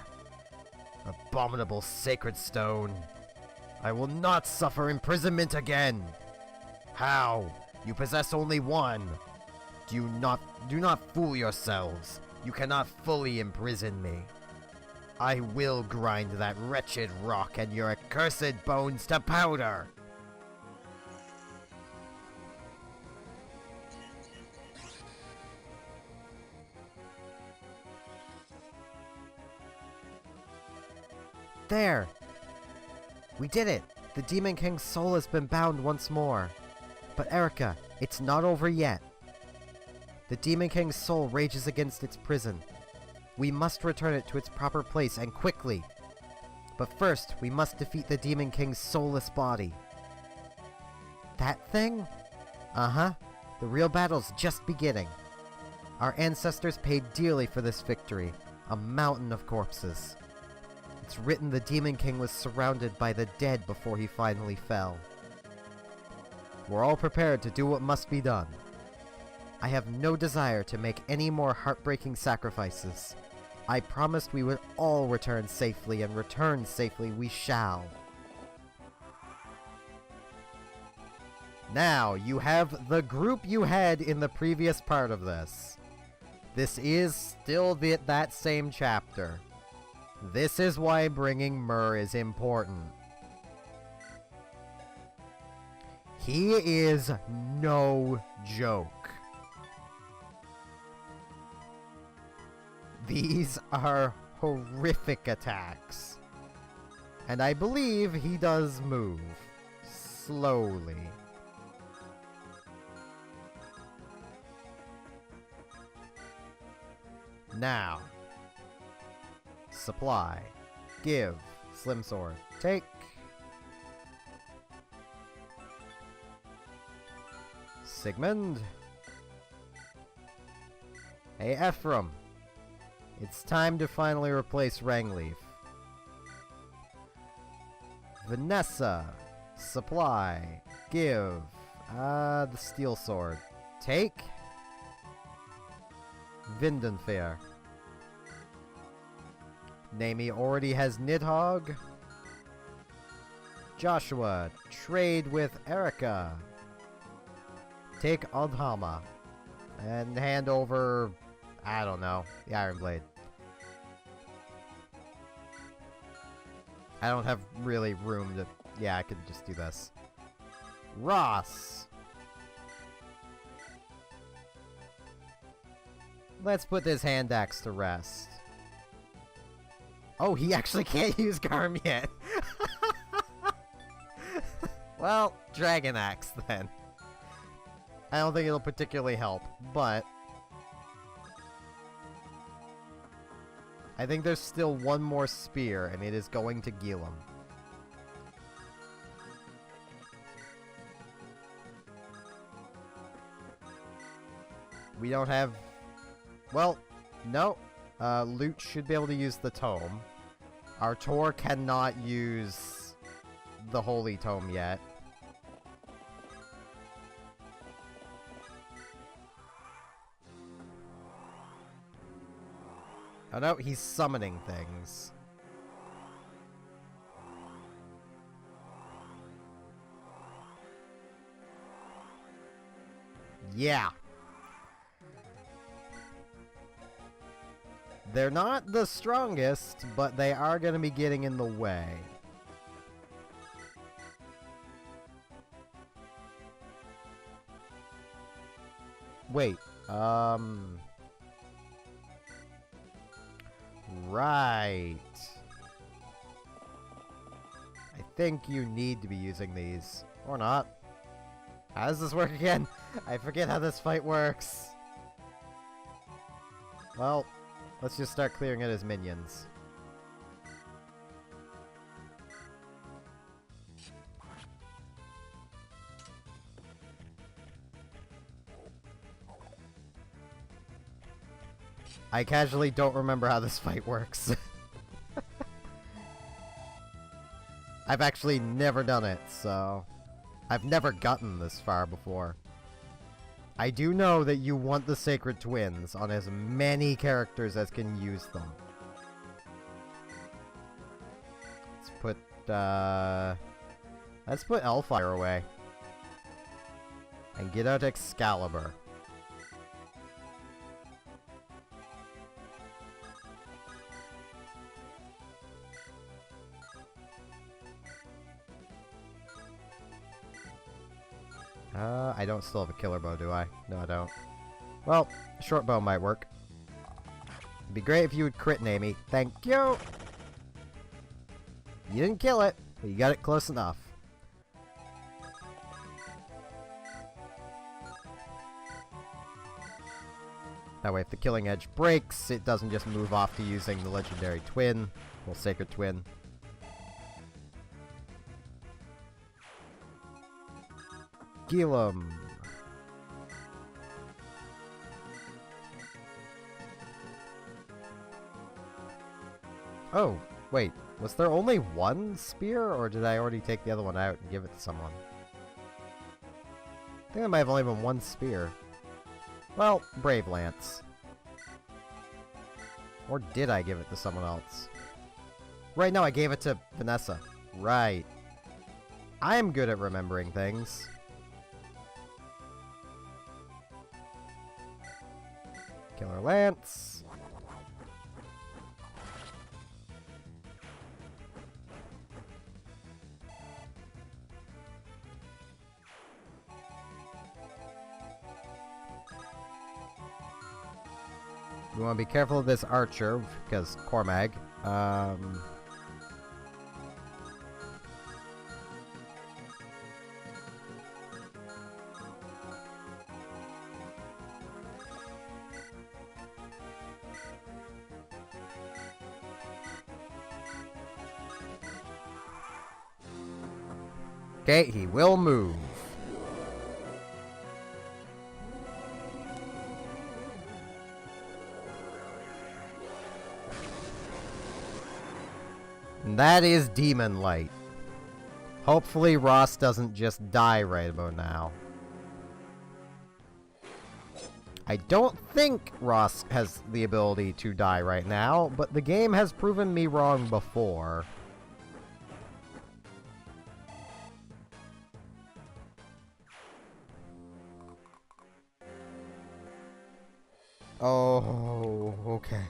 Abominable sacred stone. I will not suffer imprisonment again. How? You possess only one. Do not fool yourselves. You cannot fully imprison me. I will grind that wretched rock and your accursed bones to powder. There! We did it! The Demon King's soul has been bound once more. But Erica, it's not over yet. The Demon King's soul rages against its prison. We must return it to its proper place, and quickly. But first, we must defeat the Demon King's soulless body. That thing? Uh-huh. The real battle's just beginning. Our ancestors paid dearly for this victory. A mountain of corpses. It's written the Demon King was surrounded by the dead before he finally fell. We're all prepared to do what must be done. I have no desire to make any more heartbreaking sacrifices. I promised we would all return safely, and return safely we shall. Now, you have the group you had in the previous part of this. This is still that same chapter. This is why bringing Myrrh is important. He is no joke. These are horrific attacks. And I believe he does move. Slowly. Now. Supply. Give. Slim sword. Take. Sigmund. Hey, Ephraim. It's time to finally replace Rangleaf. Vanessa. Supply. Give. The steel sword. Take. Vindenfair. Nami already has Nidhogg. Joshua, trade with Erica. Take Aldhama. And hand over, I don't know, the Iron Blade. I don't have really room to... Yeah, I could just do this. Ross! Let's put this hand axe to rest. Oh, he actually can't use Garm yet. Well, Dragon Axe then. I don't think it'll particularly help, but... I think there's still one more spear, and it is going to Gilum. We don't have... Well, no. Lute should be able to use the tome. Artor cannot use the Holy Tome yet. Oh no, he's summoning things. Yeah. They're not the strongest, but they are going to be getting in the way. Wait, right. I think you need to be using these. Or not. How does this work again? I forget how this fight works. Well, let's just start clearing it as minions. I casually don't remember how this fight works. I've actually never done it, so... I've never gotten this far before. I do know that you want the Sacred Twins on as many characters as can use them. Let's put Elfire away. And get out Excalibur. I don't still have a killer bow, do I? No, I don't. Well, a short bow might work. It'd be great if you would crit Nami. Thank you! You didn't kill it, but you got it close enough. That way if the killing edge breaks, it doesn't just move off to using the legendary twin, well, Sacred Twin. Gilum. Oh, wait. Was there only one spear, or did I already take the other one out and give it to someone? I think there might have only been one spear. Well, Brave Lance. Or did I give it to someone else? Right, no, I gave it to Vanessa. Right. I'm good at remembering things. Killer Lance. We want to be careful of this archer, because Cormag. Okay, he will move. And that is Demon Light. Hopefully Ross doesn't just die right about now. I don't think Ross has the ability to die right now, but the game has proven me wrong before. Oh, okay.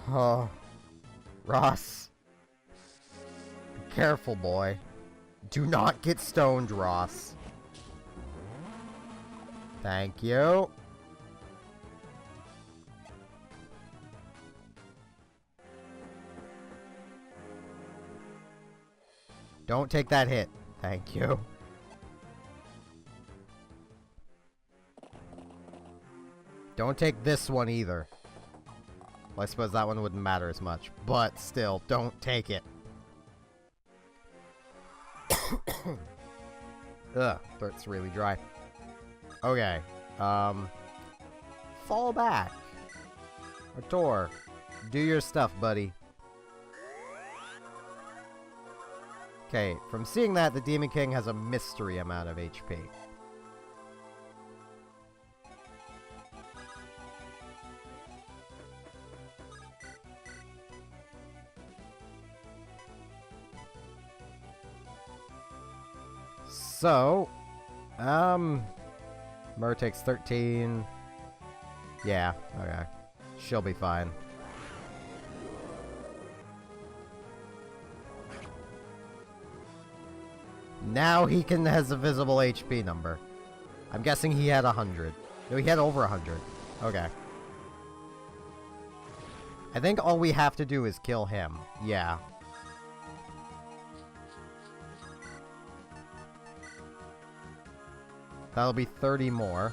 Oh, Ross. Be careful, boy. Do not get stoned, Ross. Thank you. Don't take that hit. Thank you. Don't take this one either. Well, I suppose that one wouldn't matter as much. But still, don't take it. Ugh, throat's really dry. Okay. Fall back. Artur, do your stuff, buddy. Okay, from seeing that, the Demon King has a mystery amount of HP. So, Mur takes 13. Yeah, okay. She'll be fine. Now he has a visible HP number. I'm guessing he had 100. No, he had over 100. Okay. I think all we have to do is kill him. Yeah. That'll be 30 more.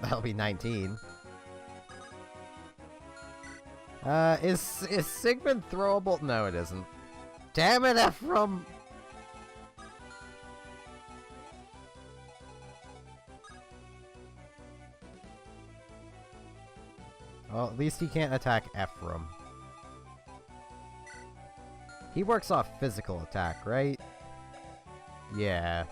That'll be 19. Is Sigmund throwable? No, it isn't. Damn it, Ephraim! Well, at least he can't attack Ephraim. He works off physical attack, right? Yeah.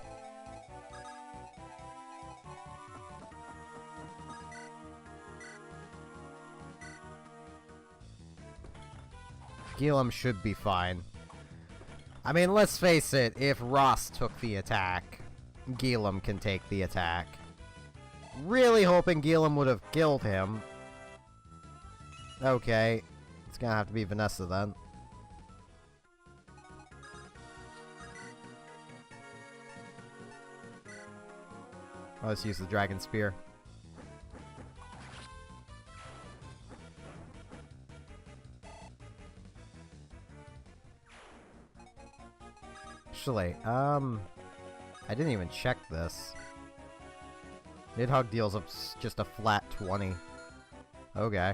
Gilum should be fine. I mean, let's face it, if Ross took the attack, Gilum can take the attack. Really hoping Gilum would have killed him. Okay. It's gonna have to be Vanessa then. Let's use the Dragon Spear. Actually, I didn't even check this. Nidhogg deals up just a flat 20. Okay.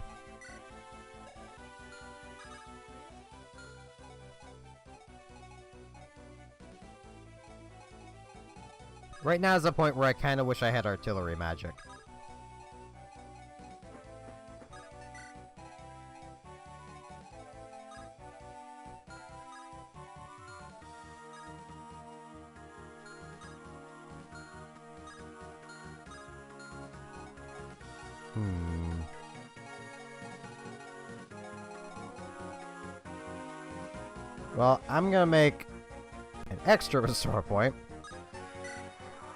Right now is the point where I kind of wish I had artillery magic. Well, I'm gonna make an extra restore point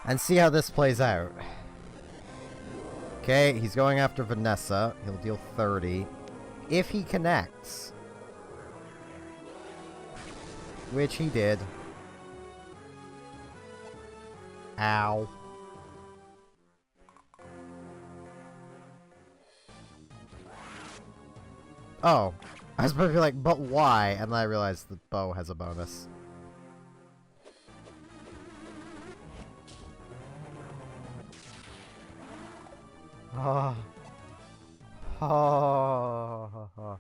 and see how this plays out. Okay, he's going after Vanessa. He'll deal 30. If he connects, which he did. Ow. Oh. I was supposed to be like, but why? And then I realized the bow has a bonus. Oh. Oh.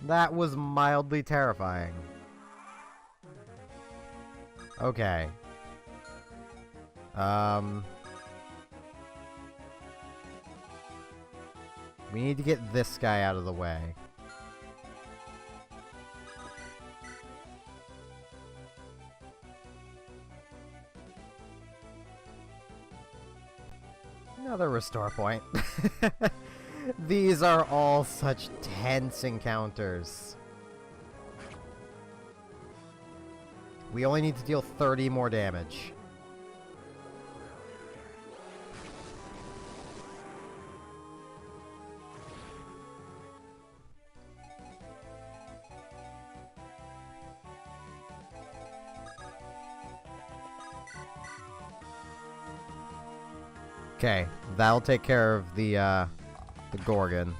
That was mildly terrifying. Okay. We need to get this guy out of the way. Another restore point. These are all such tense encounters. We only need to deal 30 more damage. Okay, that'll take care of the Gorgon.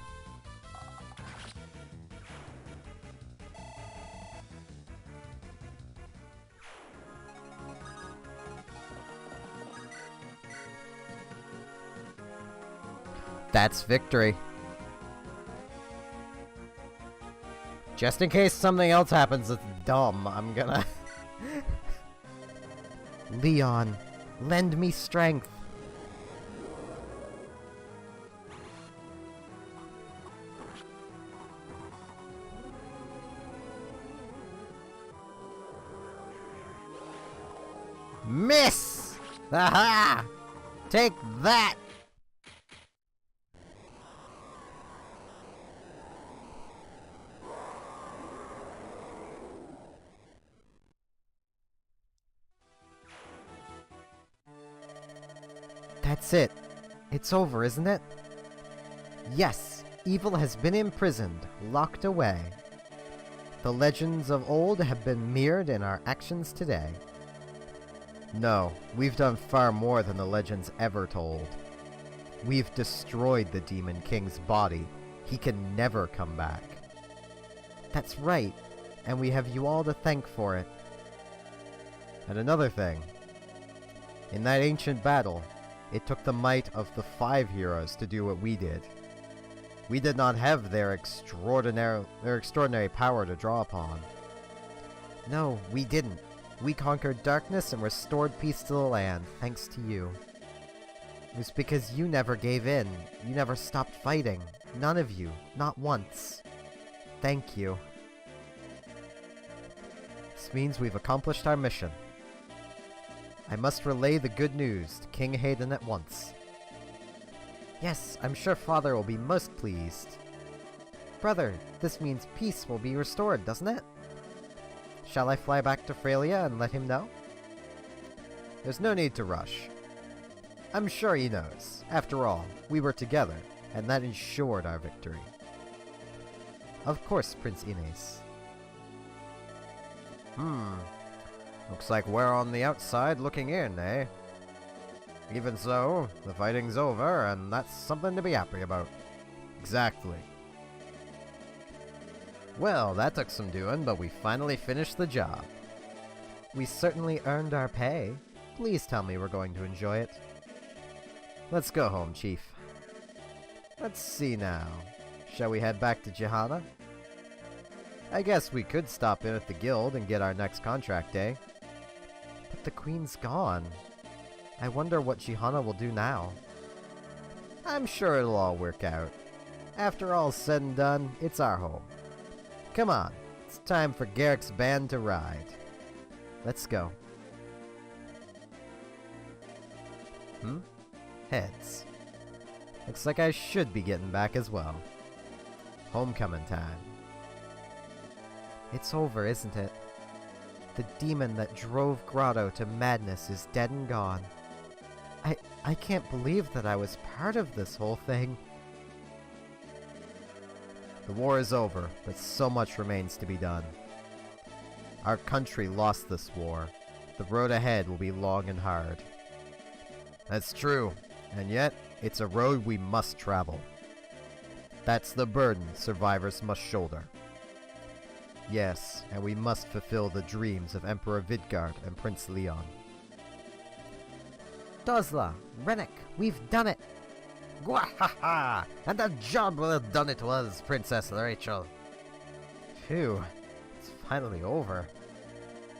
That's victory. Just in case something else happens that's dumb, I'm gonna... Leon, lend me strength. Miss! Aha! Take that! That's it. It's over, isn't it? Yes, evil has been imprisoned, locked away. The legends of old have been mirrored in our actions today. No, we've done far more than the legends ever told. We've destroyed the Demon King's body. He can never come back. That's right, and we have you all to thank for it. And another thing. In that ancient battle, it took the might of the 5 heroes to do what we did. We did not have their extraordinary power to draw upon. No, we didn't. We conquered darkness and restored peace to the land, thanks to you. It was because you never gave in. You never stopped fighting. None of you. Not once. Thank you. This means we've accomplished our mission. I must relay the good news to King Hayden at once. Yes, I'm sure Father will be most pleased. Brother, this means peace will be restored, doesn't it? Shall I fly back to Frelia and let him know? There's no need to rush. I'm sure he knows. After all, we were together, and that ensured our victory. Of course, Prince Ines. Looks like we're on the outside looking in, eh? Even so, the fighting's over, and that's something to be happy about. Exactly. Well, that took some doing, but we finally finished the job. We certainly earned our pay. Please tell me we're going to enjoy it. Let's go home, Chief. Let's see now. Shall we head back to Johanna? I guess we could stop in at the guild and get our next contract, eh? But the Queen's gone. I wonder what Johanna will do now. I'm sure it'll all work out. After all's said and done, it's our home. Come on, it's time for Garrick's band to ride. Let's go. Heads. Looks like I should be getting back as well. Homecoming time. It's over, isn't it? The demon that drove Grotto to madness is dead and gone. I can't believe that I was part of this whole thing. The war is over, but so much remains to be done. Our country lost this war. The road ahead will be long and hard. That's true, and yet, it's a road we must travel. That's the burden survivors must shoulder. Yes, and we must fulfill the dreams of Emperor Vidgard and Prince Leon. Dozla, Rennick, we've done it! Gwahaha! And a job well done it was, Princess Rachel. Phew, it's finally over.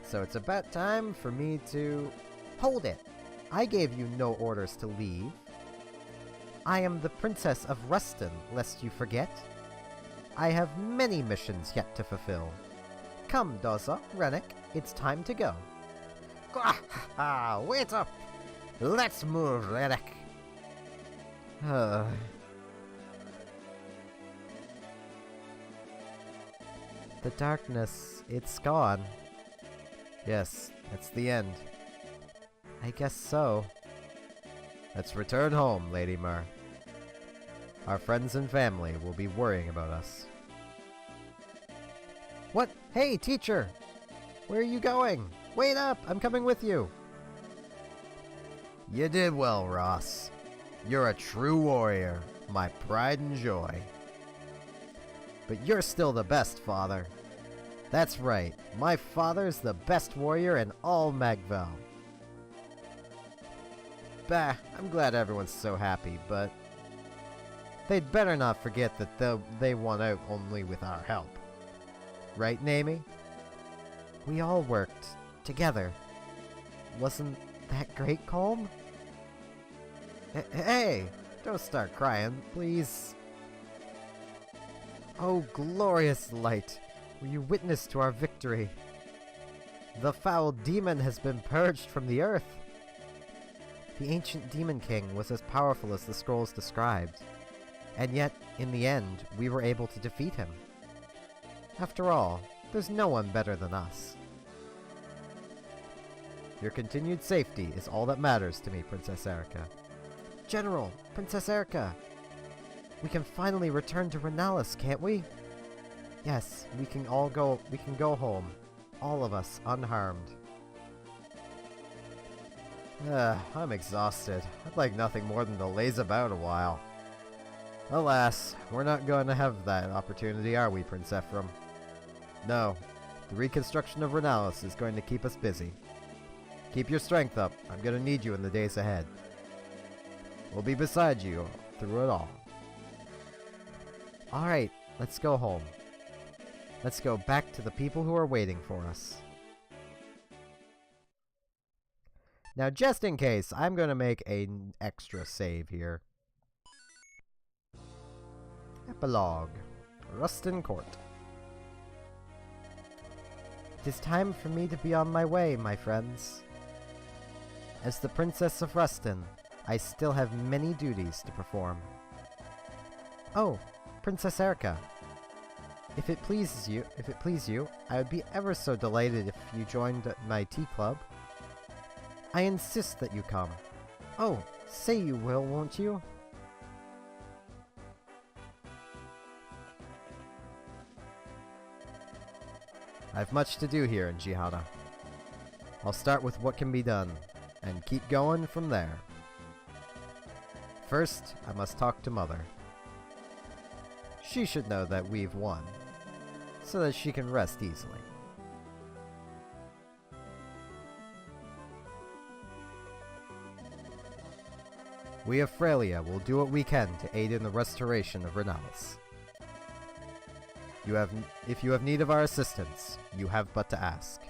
So it's about time for me to... Hold it! I gave you no orders to leave. I am the Princess of Ruston, lest you forget. I have many missions yet to fulfill. Come, Doza, Rennick, it's time to go. Wait up! Let's move, Rennick. The darkness, it's gone. Yes, that's the end. I guess so. Let's return home, Lady Mer. Our friends and family will be worrying about us. What? Hey, teacher! Where are you going? Wait up! I'm coming with you! You did well, Ross. You're a true warrior, my pride and joy. But you're still the best, Father. That's right, my father's the best warrior in all Magval. Bah, I'm glad everyone's so happy, but they'd better not forget that they won out only with our help. Right, Naomi? We all worked together. Wasn't that great, Colm? Hey! Don't start crying, please. Oh, glorious light! Were you witness to our victory? The foul demon has been purged from the earth. The ancient Demon King was as powerful as the scrolls described, and yet, in the end, we were able to defeat him. After all, there's no one better than us. Your continued safety is all that matters to me, Princess Erica. General, Princess Erica! We can finally return to Renalis, can't we? Yes, we can go home. All of us, unharmed. I'm exhausted. I'd like nothing more than to laze about a while. Alas, we're not going to have that opportunity, are we, Prince Ephraim? No, the reconstruction of Renalis is going to keep us busy. Keep your strength up. I'm going to need you in the days ahead. We'll be beside you through it all. Alright, let's go home. Let's go back to the people who are waiting for us. Now, just in case, I'm going to make an extra save here. Epilogue. Ruston Court. It is time for me to be on my way, my friends. As the Princess of Ruston, I still have many duties to perform. Oh, Princess Erica. If it please you, I would be ever so delighted if you joined my tea club. I insist that you come. Oh, say you will, won't you? I've much to do here in Jihada. I'll start with what can be done, and keep going from there. First, I must talk to Mother. She should know that we've won, so that she can rest easily. We of Frelia will do what we can to aid in the restoration of Renalis. If you have need of our assistance, you have but to ask.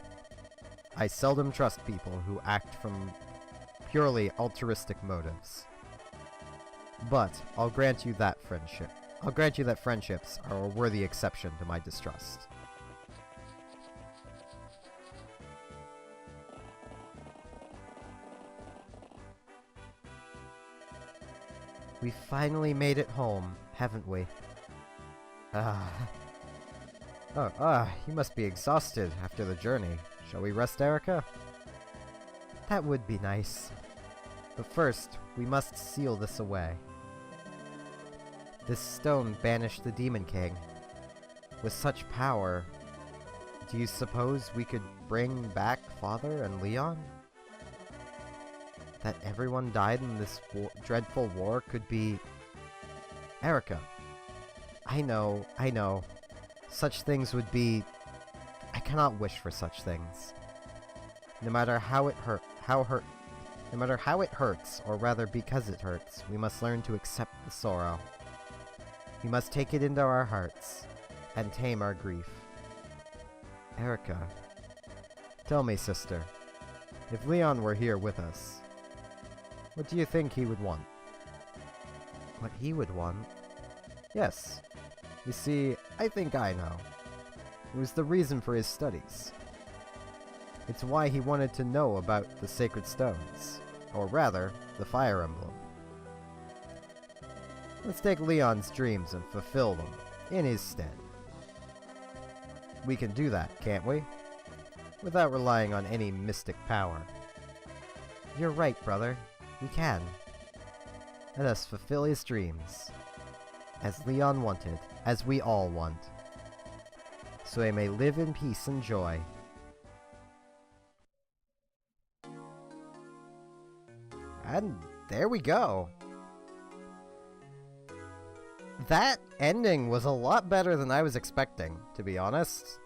I seldom trust people who act from purely altruistic motives. But I'll grant you that friendships are a worthy exception to my distrust. We finally made it home, haven't we? You must be exhausted after the journey. Shall we rest, Erica? That would be nice. But first, we must seal this away. This stone banished the Demon King. With such power, do you suppose we could bring back Father and Leon? That everyone died in this dreadful war could be... Erica. I know. Such things would be... I cannot wish for such things. No matter how it hurts, or rather because it hurts, we must learn to accept the sorrow. We must take it into our hearts, and tame our grief. Erica. Tell me, sister, if Leon were here with us, what do you think he would want? what he would want? Yes. You see, I think I know. It was the reason for his studies. It's why he wanted to know about the sacred stones. Or rather, the fire emblem. Let's take Leon's dreams and fulfill them, in his stead. We can do that, can't we? Without relying on any mystic power. You're right, brother. We can. Let us fulfill his dreams. As Leon wanted, as we all want. So he may live in peace and joy. And there we go. That ending was a lot better than I was expecting, to be honest.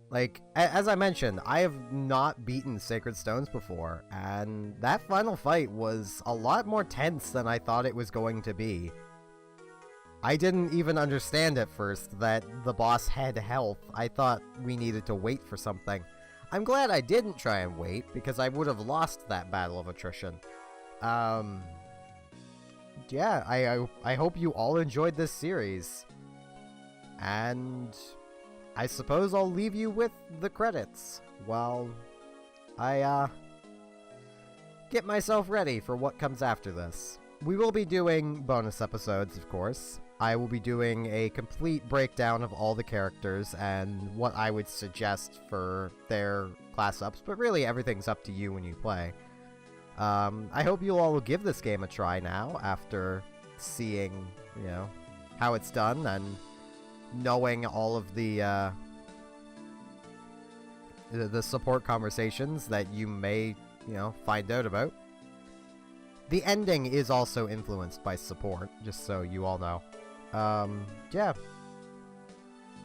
Like, as I mentioned, I have not beaten Sacred Stones before, and that final fight was a lot more tense than I thought it was going to be. I didn't even understand at first that the boss had health. I thought we needed to wait for something. I'm glad I didn't try and wait, because I would have lost that battle of attrition. Yeah, I hope you all enjoyed this series. And I suppose I'll leave you with the credits while I, get myself ready for what comes after this. We will be doing bonus episodes, of course. I will be doing a complete breakdown of all the characters and what I would suggest for their class ups, but really everything's up to you when you play. I hope you all will give this game a try now, after seeing, you know, how it's done, and knowing all of the support conversations that you may, you know, find out about. The ending is also influenced by support, just so you all know. Yeah.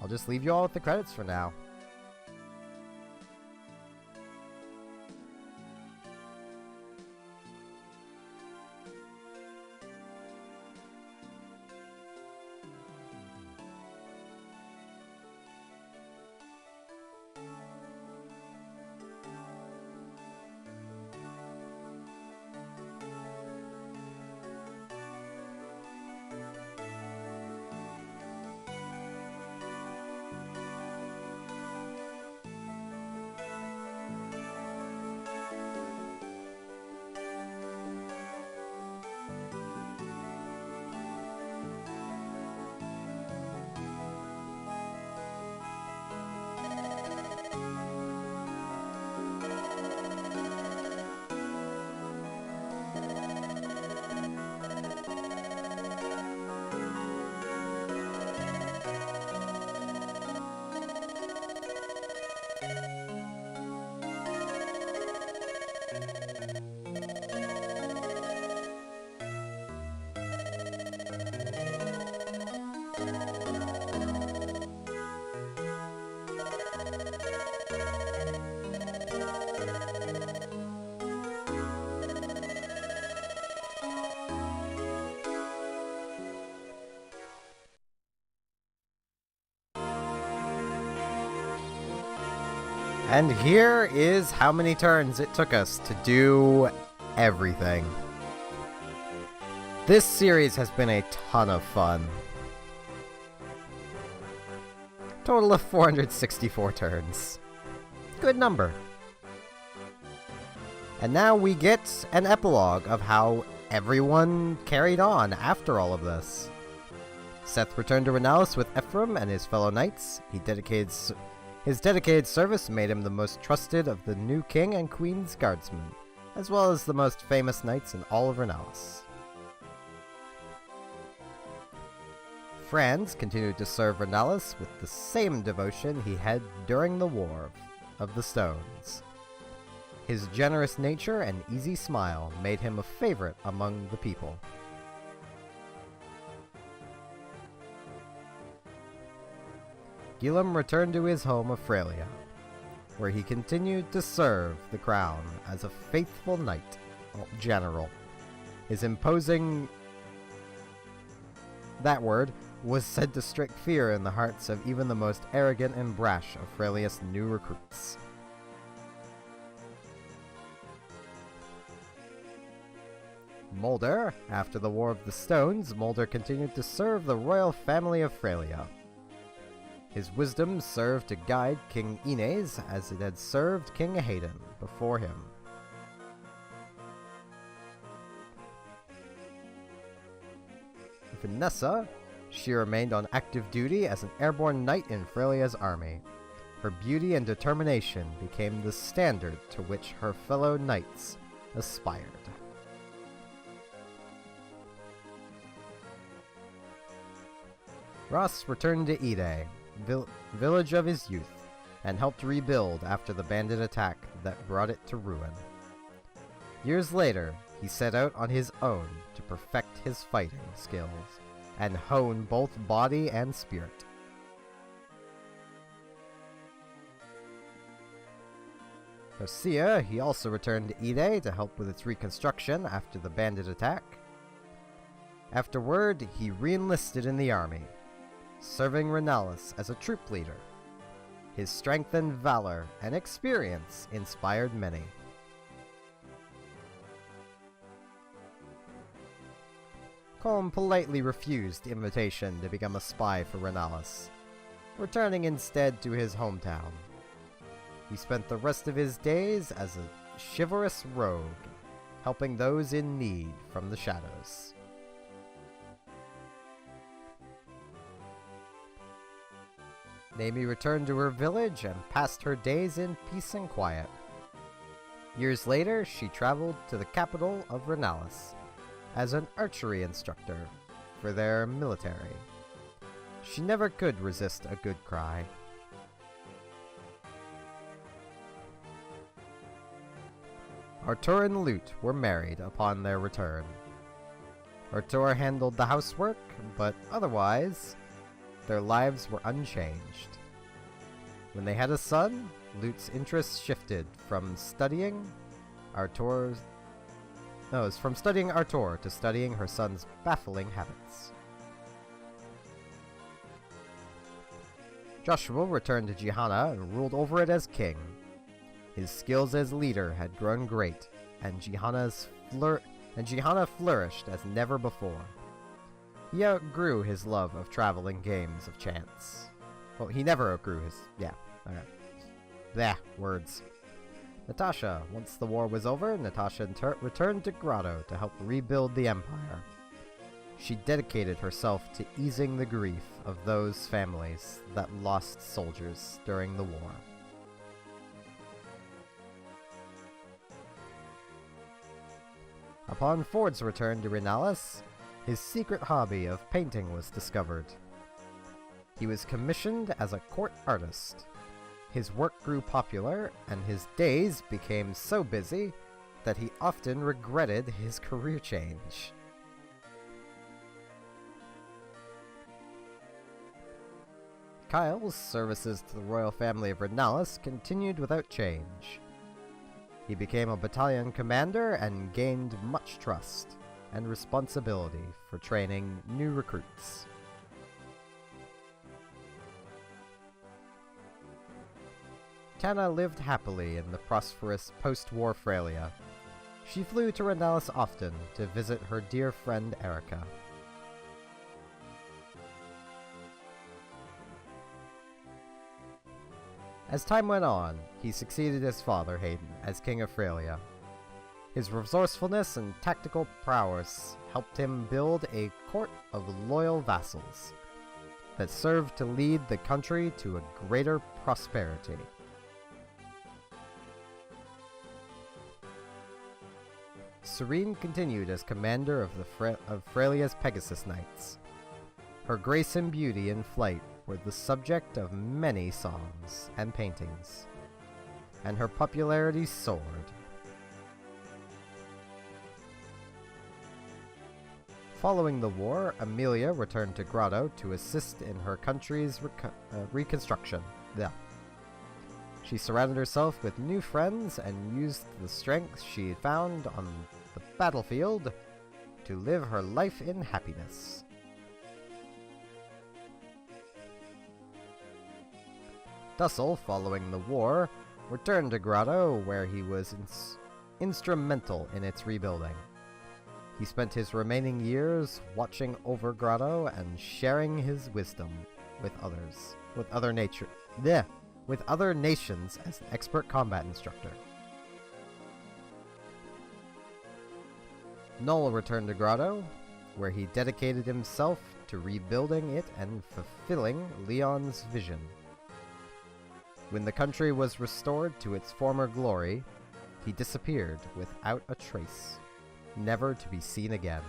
I'll just leave you all with the credits for now. And here is how many turns it took us to do everything. This series has been a ton of fun. Total of 464 turns. Good number. And now we get an epilogue of how everyone carried on after all of this. Seth returned to Renalis with Ephraim and his fellow knights. His dedicated service made him the most trusted of the new king and queen's guardsmen, as well as the most famous knights in all of Renalis. Franz continued to serve Renalis with the same devotion he had during the War of the Stones. His generous nature and easy smile made him a favorite among the people. Gilum returned to his home of Frelia, where he continued to serve the crown as a faithful knight general. His imposing, that word, was said to strike fear in the hearts of even the most arrogant and brash of Frelia's new recruits. Mulder, after the War of the Stones, Mulder continued to serve the royal family of Frelia. His wisdom served to guide King Ines as it had served King Hayden before him. Vanessa, she remained on active duty as an airborne knight in Frelia's army. Her beauty and determination became the standard to which her fellow knights aspired. Ross returned to Ide, village of his youth, and helped rebuild after the bandit attack that brought it to ruin. Years later, he set out on his own to perfect his fighting skills and hone both body and spirit. Garcia, he also returned to Ide to help with its reconstruction after the bandit attack. Afterward, he re-enlisted in the army, serving Renalis as a troop leader. His strength and valor and experience inspired many. Colm politely refused the invitation to become a spy for Renalis, returning instead to his hometown. He spent the rest of his days as a chivalrous rogue, helping those in need from the shadows. Naomi returned to her village and passed her days in peace and quiet. Years later, she traveled to the capital of Renalis as an archery instructor for their military. She never could resist a good cry. Artur and Lute were married upon their return. Artur handled the housework, but otherwise, their lives were unchanged. When they had a son, Lute's interests shifted from studying Artur to studying her son's baffling habits. Joshua returned to Jihana and ruled over it as king. His skills as leader had grown great, and Jihana flourished as never before. He outgrew his love of travel and games of chance. Well, he never outgrew his... yeah, alright. Bleh, words. Natasha. Once the war was over, Natasha returned to Grotto to help rebuild the Empire. She dedicated herself to easing the grief of those families that lost soldiers during the war. Upon Ford's return to Renalis, his secret hobby of painting was discovered. He was commissioned as a court artist. His work grew popular, and his days became so busy that he often regretted his career change. Kyle's services to the royal family of Renalis continued without change. He became a battalion commander and gained much trust and responsibility for training new recruits. Tana lived happily in the prosperous post-war Frelia. She flew to Renalis often to visit her dear friend Erica. As time went on, he succeeded his father, Hayden, as King of Frelia. His resourcefulness and tactical prowess helped him build a court of loyal vassals that served to lead the country to a greater prosperity. Serene continued as commander of Frelia's Pegasus Knights. Her grace and beauty in flight were the subject of many songs and paintings, and her popularity soared. Following the war, Amelia returned to Grotto to assist in her country's reconstruction. Yeah. She surrounded herself with new friends and used the strength she had found on the battlefield to live her life in happiness. Dussel, following the war, returned to Grotto, where he was instrumental in its rebuilding. He spent his remaining years watching over Grotto and sharing his wisdom with others, with other nations as an expert combat instructor. Noel returned to Grotto, where he dedicated himself to rebuilding it and fulfilling Leon's vision. When the country was restored to its former glory, he disappeared without a trace, never to be seen again.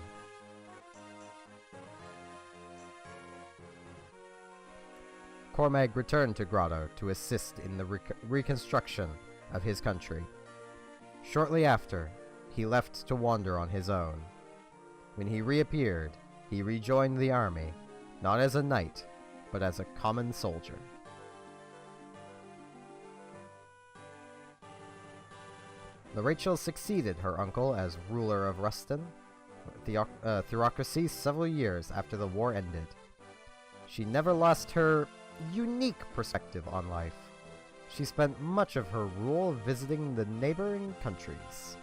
Cormag returned to Grotto to assist in the reconstruction of his country. Shortly after, he left to wander on his own. When he reappeared, he rejoined the army, not as a knight, but as a common soldier. Rachel succeeded her uncle as ruler of Ruston theocracy several years after the war ended. She never lost her unique perspective on life. She spent much of her rule visiting the neighboring countries.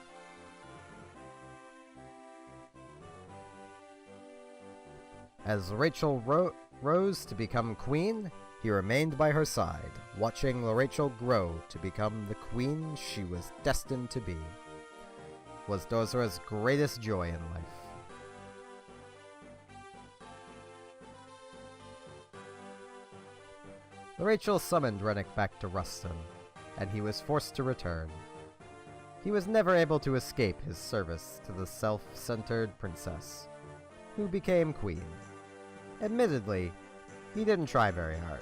As Rachel rose to become queen, he remained by her side, watching Rachel grow to become the queen she was destined to be. Was Dozra's greatest joy in life. Rachel summoned Rennick back to Ruston, and he was forced to return. He was never able to escape his service to the self-centered princess, who became queen. Admittedly, he didn't try very hard.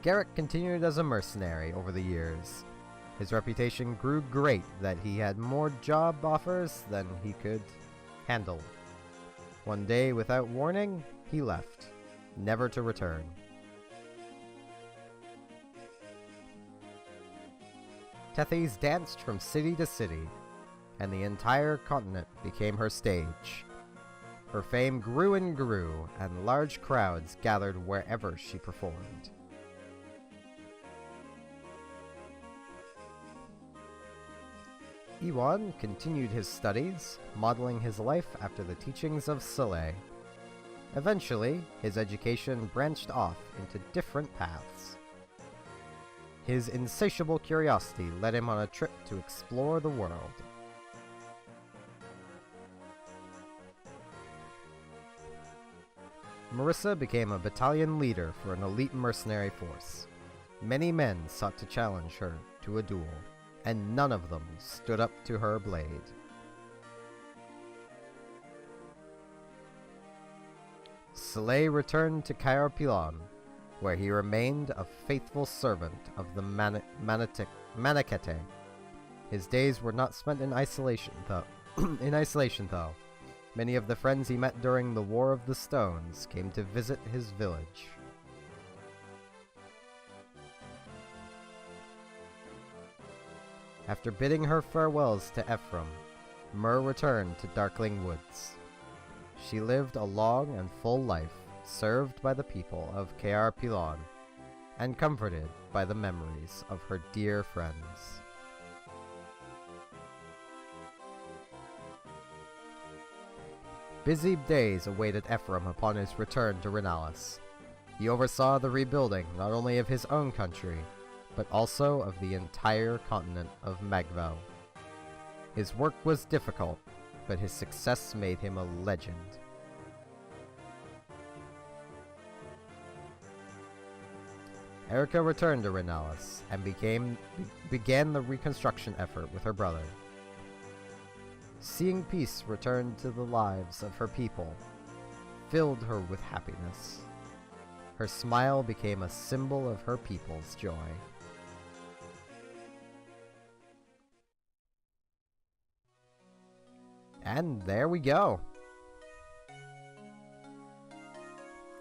Garrick continued as a mercenary over the years. His reputation grew great that he had more job offers than he could handle. One day, without warning, he left, never to return. Tethys danced from city to city, and the entire continent became her stage. Her fame grew and grew, and large crowds gathered wherever she performed. Iwan continued his studies, modeling his life after the teachings of Soleil. Eventually, his education branched off into different paths. His insatiable curiosity led him on a trip to explore the world. Marissa became a battalion leader for an elite mercenary force. Many men sought to challenge her to a duel, and none of them stood up to her blade. Soleil returned to Cair Pilon, where he remained a faithful servant of the Manakete. His days were not spent in isolation, though. Many of the friends he met during the War of the Stones came to visit his village. After bidding her farewells to Ephraim, Myr returned to Darkling Woods. She lived a long and full life, served by the people of Cair Pilon, and comforted by the memories of her dear friends. Busy days awaited Ephraim upon his return to Renalis. He oversaw the rebuilding not only of his own country, but also of the entire continent of Magvel. His work was difficult, but his success made him a legend. Erica returned to Renalis and began the reconstruction effort with her brother. Seeing peace return to the lives of her people filled her with happiness. Her smile became a symbol of her people's joy. And there we go.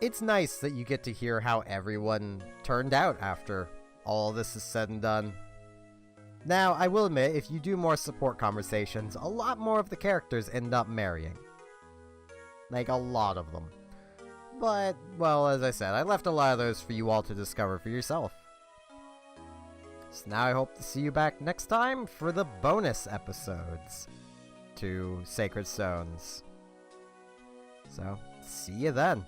It's nice that you get to hear how everyone turned out after all this is said and done. Now, I will admit, if you do more support conversations, a lot more of the characters end up marrying. Like, a lot of them. But, well, as I said, I left a lot of those for you all to discover for yourself. So now I hope to see you back next time for the bonus episodes to Sacred Stones. So, see you then.